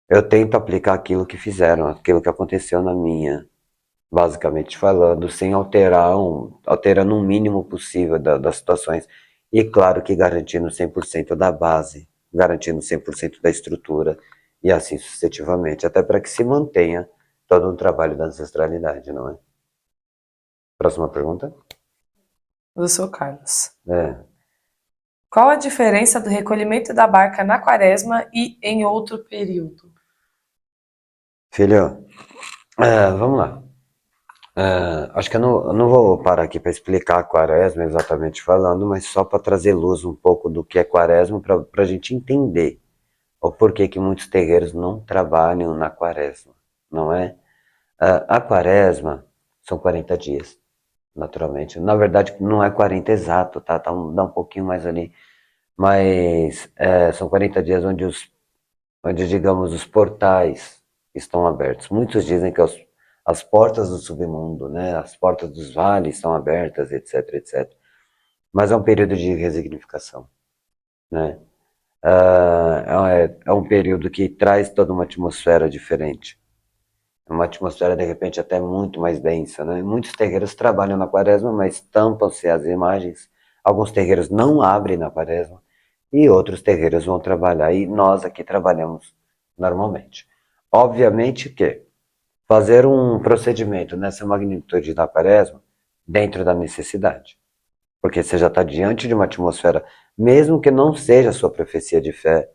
Eu tento aplicar aquilo que fizeram, aquilo que aconteceu na minha, basicamente falando, sem alterando o mínimo possível das situações. E claro que garantindo 100% da base, garantindo 100% da estrutura, e assim sucessivamente, até para que se mantenha todo um trabalho da ancestralidade, não é? Próxima pergunta? Do seu Carlos. É, Qual a diferença do recolhimento da barca na quaresma e em outro período? filho, vamos lá. Acho que eu não vou parar aqui para explicar a quaresma exatamente falando, mas só para trazer luz um pouco do que é quaresma para a gente entender o porquê que muitos terreiros não trabalham na quaresma, não é? A quaresma são 40 dias, naturalmente. Na verdade, não é 40 exato, tá? Dá um pouquinho mais ali. Mas são 40 dias onde onde, digamos, os portais estão abertos. Muitos dizem que as portas do submundo, né, as portas dos vales estão abertas, etc, etc. Mas é um período de resignificação, né? É um período que traz toda uma atmosfera diferente. Uma atmosfera, de repente, até muito mais densa, né? Muitos terreiros trabalham na quaresma, mas tampam-se as imagens. Alguns terreiros não abrem na quaresma e outros terreiros vão trabalhar. E nós aqui trabalhamos normalmente. Obviamente que fazer um procedimento nessa magnitude da quaresma dentro da necessidade. Porque você já está diante de uma atmosfera, mesmo que não seja a sua profecia de fé,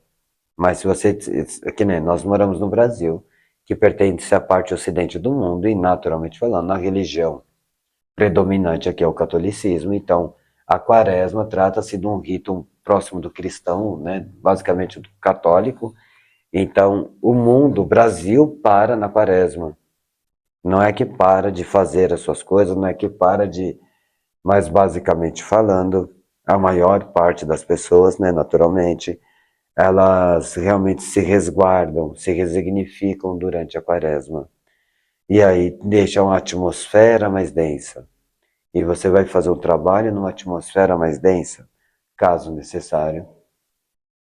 mas se você, que nem nós moramos no Brasil, que pertence à parte ocidente do mundo, e naturalmente falando, a religião predominante aqui é o catolicismo, então a quaresma trata-se de um rito próximo do cristão, né, basicamente do católico, então o mundo, o Brasil, para na quaresma. Não é que para de fazer as suas coisas, não é que para de, mas basicamente falando, a maior parte das pessoas, né, naturalmente, elas realmente se resguardam, se resignificam durante a quaresma. E aí deixam a atmosfera mais densa. E você vai fazer um trabalho numa atmosfera mais densa, caso necessário,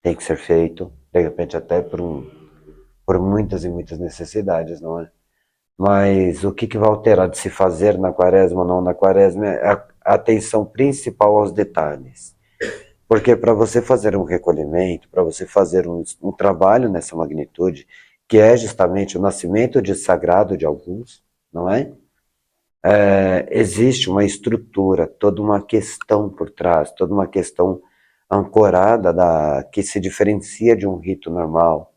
tem que ser feito, de repente até por muitas e muitas necessidades, não é? Mas o que vai alterar de se fazer na quaresma ou não na quaresma é a atenção principal aos detalhes. Porque para você fazer um recolhimento, para você fazer um trabalho nessa magnitude, que é justamente o nascimento de sagrado de alguns, não é? Existe uma estrutura, toda uma questão por trás, toda uma questão ancorada que se diferencia de um rito normal,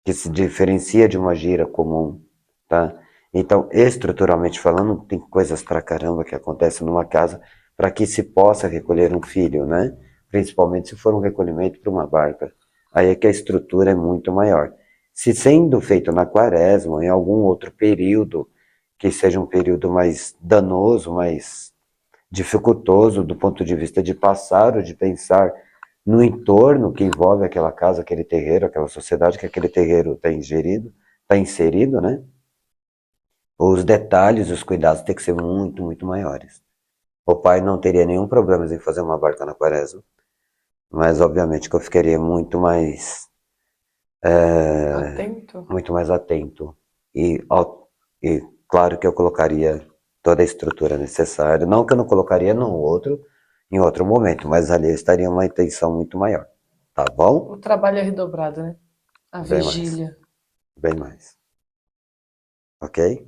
que se diferencia de uma gira comum, tá? Então, estruturalmente falando, tem coisas pra caramba que acontecem numa casa para que se possa recolher um filho, né? Principalmente se for um recolhimento para uma barca. Aí é que a estrutura é muito maior. Se sendo feito na quaresma, em algum outro período, que seja um período mais danoso, mais dificultoso do ponto de vista de passar ou de pensar no entorno que envolve aquela casa, aquele terreiro, aquela sociedade que aquele terreiro está inserido, né? Os detalhes, os cuidados têm que ser muito, muito maiores. O pai não teria nenhum problema em fazer uma barca na quaresma, mas obviamente que eu ficaria Atento. muito mais atento. E claro que eu colocaria toda a estrutura necessária, não que eu não colocaria em outro momento, mas ali estaria uma intenção muito maior. Tá bom? O trabalho é redobrado, né? A Bem mais, vigília. bem mais. Ok?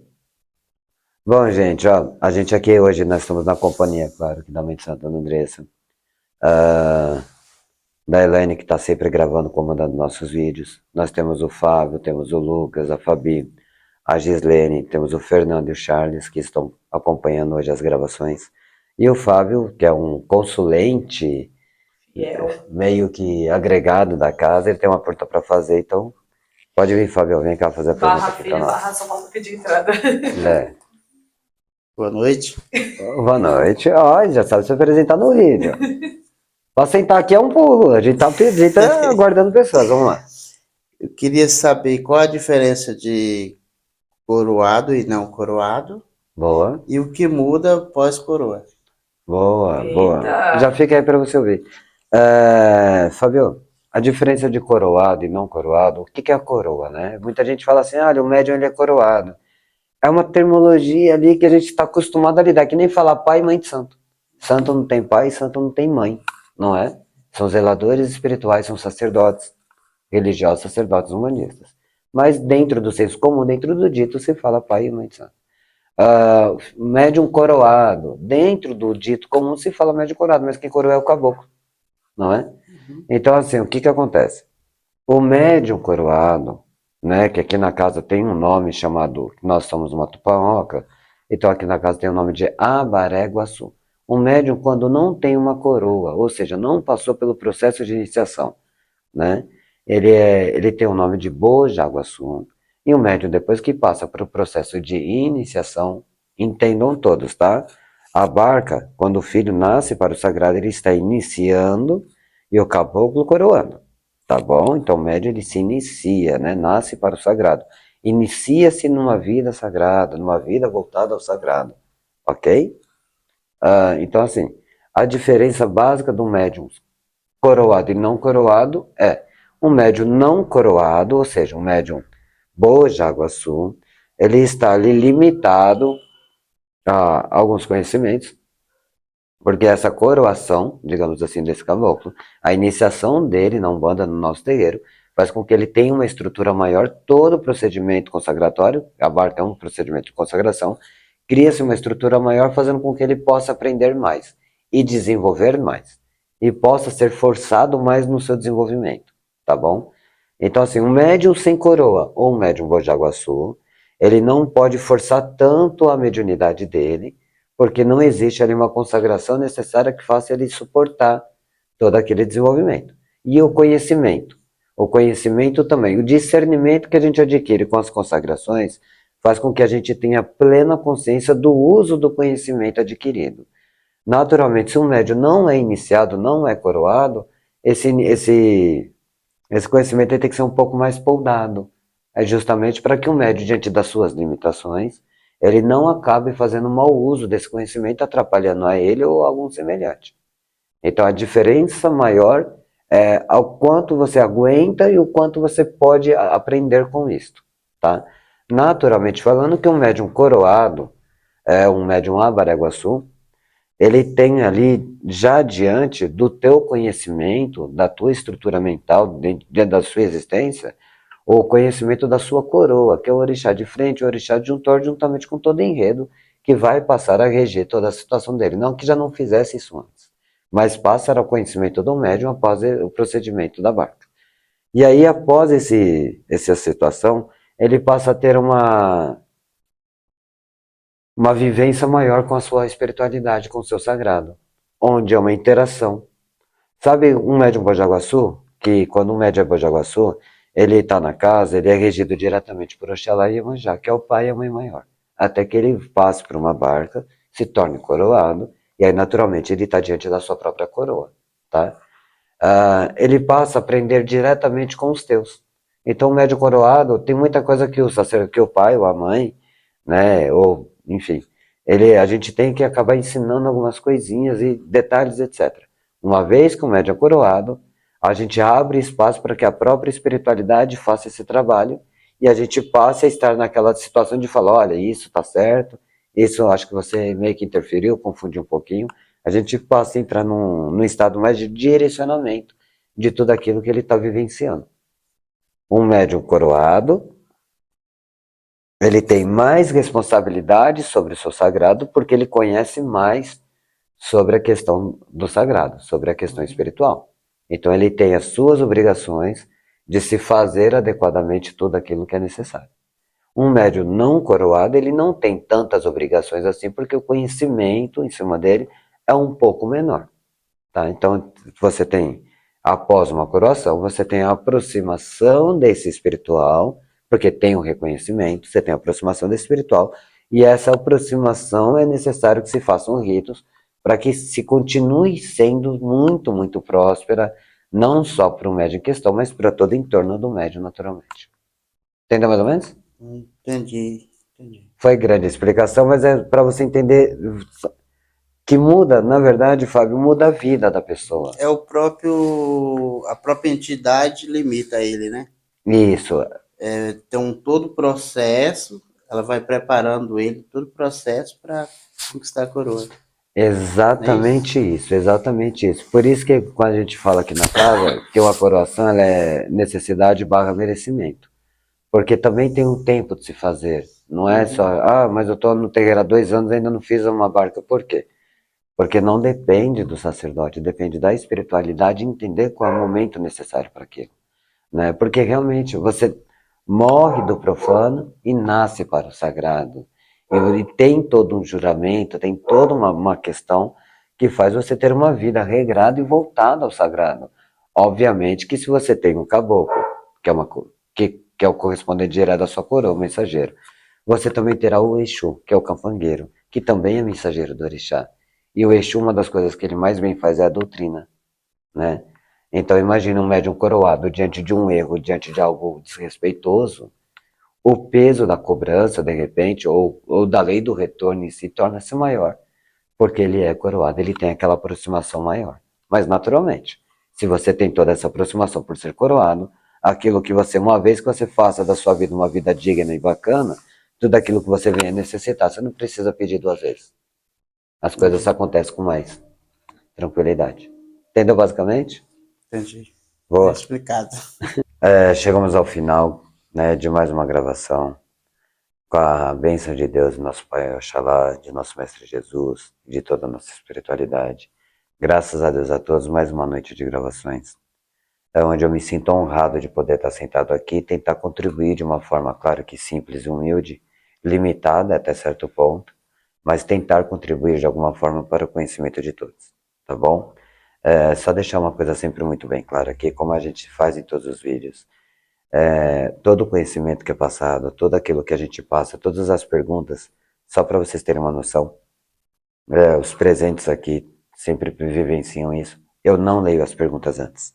Bom, gente, ó, a gente aqui hoje, nós estamos na companhia, claro, que da mãe de Santa Andressa, da Elaine, que está sempre gravando, comandando nossos vídeos. Nós temos o Fábio, temos o Lucas, a Fabi, a Gislene, temos o Fernando e o Charles, que estão acompanhando hoje as gravações. E o Fábio, que é um consulente, meio que agregado da casa, ele tem uma pergunta para fazer, então pode vir, Fábio, vem cá fazer a pergunta Barra aqui para filha, nós. barra só falta pedir entrada. É. Boa noite. Boa noite. Ó, já sabe se apresentar no vídeo. Pra sentar aqui é um pulo, a gente tá aguardando pessoas, vamos lá. Eu queria saber qual a diferença de coroado e não coroado Boa, e o que muda pós-coroa. boa, Eita. boa. Já fica aí para você ouvir. Fabio, a diferença de coroado e não coroado, o que é a coroa, né? Muita gente fala assim, olha, o médium ele é coroado. É uma terminologia ali que a gente está acostumado a lidar, que nem falar pai e mãe de santo. Santo não tem pai, santo não tem mãe, não é? São zeladores espirituais, são sacerdotes religiosos, sacerdotes humanistas. Mas dentro do senso comum, dentro do dito, se fala pai e mãe de santo. Médium coroado, dentro do dito comum se fala médium coroado, mas quem coroa é o caboclo, não é? Então, assim, o que acontece? O médium coroado, né, que aqui na casa tem um nome chamado, nós somos uma tupaoca, então aqui na casa tem o nome de Abaréguaçu. O médium, quando não tem uma coroa, ou seja, não passou pelo processo de iniciação, né, ele tem o nome de Bojaguaçu. E o médium, depois que passa para o processo de iniciação, entendam todos, tá? A barca, quando o filho nasce para o sagrado, ele está iniciando e o caboclo coroando. tá bom? Então o médium ele se inicia, né? Nasce para o sagrado. Inicia-se numa vida sagrada, numa vida voltada ao sagrado, ok? Então assim, a diferença básica do médium coroado e não coroado é um médium não coroado, ou seja, um médium Bojaguaçu, ele está ali limitado a alguns conhecimentos, porque essa coroação, digamos assim, desse caboclo, a iniciação dele na Umbanda, no nosso terreiro, faz com que ele tenha uma estrutura maior, todo o procedimento consagratório, abarca um procedimento de consagração, cria-se uma estrutura maior, fazendo com que ele possa aprender mais e desenvolver mais, e possa ser forçado mais no seu desenvolvimento, tá bom? Então, assim, um médium sem coroa ou um médium Bojaguaçu, ele não pode forçar tanto a mediunidade dele, porque não existe ali uma consagração necessária que faça ele suportar todo aquele desenvolvimento. E o conhecimento também, o discernimento que a gente adquire com as consagrações, faz com que a gente tenha plena consciência do uso do conhecimento adquirido. Naturalmente, se um médium não é iniciado, não é coroado, esse conhecimento tem que ser um pouco mais poldado. É justamente para que o médium, diante das suas limitações, ele não acabe fazendo mau uso desse conhecimento, atrapalhando a ele ou algum semelhante. Então a diferença maior é ao quanto você aguenta e o quanto você pode aprender com isto, tá? Naturalmente falando que um médium coroado, um médium Abareguaçu, ele tem ali, já diante do teu conhecimento, da tua estrutura mental, dentro da sua existência, o conhecimento da sua coroa, que é o orixá de frente, o orixá adjuntor, juntamente com todo o enredo, que vai passar a reger toda a situação dele. Não que já não fizesse isso antes, mas passa ao conhecimento do médium após o procedimento da barca. E aí, após essa situação, ele passa a ter uma vivência maior com a sua espiritualidade, com o seu sagrado, onde é uma interação. Sabe um médium Bojaguaçu? Que quando um médium é Bojaguaçu, ele está na casa, ele é regido diretamente por Oxalá e Iemanjá, que é o pai e a mãe maior. Até que ele passe por uma barca, se torne coroado, e aí naturalmente ele está diante da sua própria coroa, tá? Ele passa a aprender diretamente com os teus. Então o médium coroado tem muita coisa que o sacerdote, que o pai ou a mãe, né, ou enfim, a gente tem que acabar ensinando algumas coisinhas e detalhes, etc. Uma vez que o médium é coroado, a gente abre espaço para que a própria espiritualidade faça esse trabalho e a gente passe a estar naquela situação de falar, olha, isso está certo, isso eu acho que você meio que interferiu, confundiu um pouquinho. A gente passa a entrar num estado mais de direcionamento de tudo aquilo que ele está vivenciando. Um médium coroado, ele tem mais responsabilidade sobre o seu sagrado porque ele conhece mais sobre a questão do sagrado, sobre a questão espiritual. Então ele tem as suas obrigações de se fazer adequadamente tudo aquilo que é necessário. Um médium não coroado, ele não tem tantas obrigações assim, porque o conhecimento em cima dele é um pouco menor. Tá? Então você tem, após uma coroação, você tem a aproximação desse espiritual, porque tem o reconhecimento, você tem a aproximação desse espiritual, e essa aproximação é necessário que se façam ritos para que se continue sendo muito, muito próspera, não só para o médium em questão, mas para todo o entorno do médium, naturalmente. Entendeu mais ou menos? Entendi, entendi. Foi grande a explicação, mas é para você entender que muda, na verdade, Fábio, muda a vida da pessoa. É a própria entidade limita ele, né? Isso, Então, todo o processo, ela vai preparando ele, todo o processo para conquistar a coroa. exatamente isso, exatamente isso. Por isso que quando a gente fala aqui na casa, que uma coroação ela é necessidade barra merecimento. Porque também tem um tempo de se fazer. Não é só, mas eu estou no terreiro há 2 anos e ainda não fiz uma barca. Por quê? Porque não depende do sacerdote, depende da espiritualidade entender qual é o momento necessário para aquilo. Né? Porque realmente você morre do profano e nasce para o sagrado. E tem todo um juramento, tem toda uma questão que faz você ter uma vida regrada e voltada ao sagrado. Obviamente que se você tem um caboclo, que é o correspondente direto da sua coroa, o mensageiro, você também terá o Exu, que é o campangueiro, que também é mensageiro do orixá. E o Exu, uma das coisas que ele mais bem faz é a doutrina, né? Então imagine um médium coroado diante de um erro, diante de algo desrespeitoso, o peso da cobrança, de repente, ou da lei do retorno em si torna-se maior, porque ele é coroado, ele tem aquela aproximação maior. Mas naturalmente, se você tem toda essa aproximação por ser coroado, aquilo que você, uma vez que você faça da sua vida uma vida digna e bacana, tudo aquilo que você venha necessitar, você não precisa pedir duas vezes. As coisas acontecem com mais tranquilidade. Entendeu basicamente? Entendi. Boa. Bem explicado. Chegamos ao final, né, de mais uma gravação. Com a bênção de Deus, nosso Pai Oxalá, de nosso Mestre Jesus, de toda a nossa espiritualidade. Graças a Deus a todos, mais uma noite de gravações. É onde eu me sinto honrado de poder estar sentado aqui e tentar contribuir de uma forma, claro que simples e humilde, limitada até certo ponto, mas tentar contribuir de alguma forma para o conhecimento de todos, tá bom? Só deixar uma coisa sempre muito bem clara aqui, como a gente faz em todos os vídeos. Todo o conhecimento que é passado, tudo aquilo que a gente passa, todas as perguntas, só para vocês terem uma noção, os presentes aqui sempre vivenciam isso. Eu não leio as perguntas antes.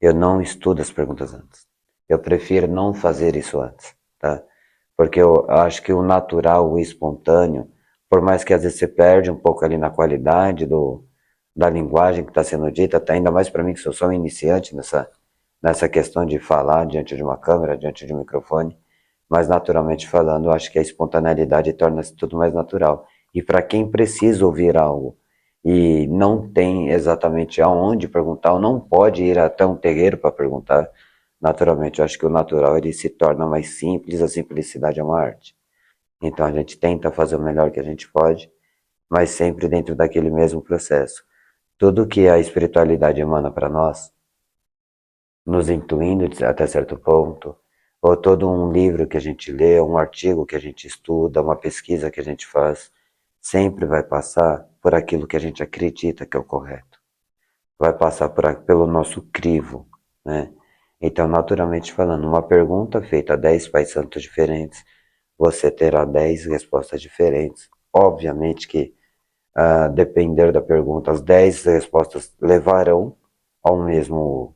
Eu não estudo as perguntas antes. Eu prefiro não fazer isso antes, tá? Porque eu acho que o natural, o espontâneo, por mais que às vezes você perde um pouco ali na qualidade da linguagem que está sendo dita, ainda mais para mim que sou só um iniciante nessa questão de falar diante de uma câmera, diante de um microfone, mas naturalmente falando, eu acho que a espontaneidade torna-se tudo mais natural. E para quem precisa ouvir algo e não tem exatamente aonde perguntar, ou não pode ir até um terreiro para perguntar, naturalmente eu acho que o natural ele se torna mais simples, a simplicidade é uma arte. Então a gente tenta fazer o melhor que a gente pode, mas sempre dentro daquele mesmo processo. Tudo que a espiritualidade emana para nós, nos intuindo até certo ponto, ou todo um livro que a gente lê, um artigo que a gente estuda, uma pesquisa que a gente faz, sempre vai passar por aquilo que a gente acredita que é o correto. Vai passar pelo nosso crivo, né? Então, naturalmente falando, uma pergunta feita a 10 pais santos diferentes, você terá 10 respostas diferentes. Obviamente que, depender da pergunta, as 10 respostas levarão ao mesmo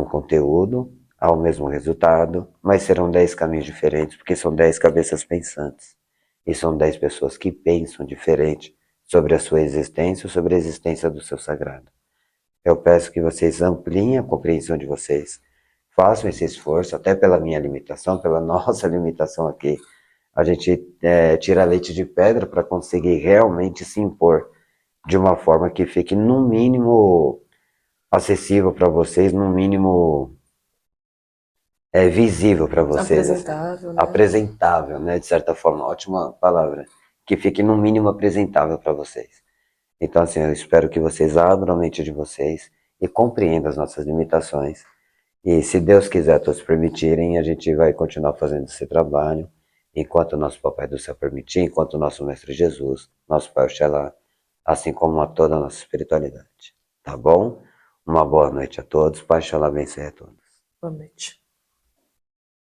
conteúdo, ao mesmo resultado, mas serão 10 caminhos diferentes, porque são 10 cabeças pensantes. E são 10 pessoas que pensam diferente sobre a sua existência, sobre a existência do seu sagrado. Eu peço que vocês ampliem a compreensão de vocês, façam esse esforço, até pela minha limitação, pela nossa limitação aqui. A gente tira leite de pedra para conseguir realmente se impor de uma forma que fique no mínimo acessível para vocês, no mínimo visível para vocês, assim. Apresentável, né? Apresentável, né, de certa forma, ótima palavra, que fique no mínimo apresentável para vocês. Então, assim, eu espero que vocês abram a mente de vocês e compreendam as nossas limitações. E se Deus quiser, todos permitirem, a gente vai continuar fazendo esse trabalho, enquanto o nosso Papai do Céu permitir, enquanto o nosso Mestre Jesus, nosso Pai Oxalá, assim como a toda a nossa espiritualidade. Tá bom? Uma boa noite a todos. Pai Oxalá abençoe a todos. Boa noite.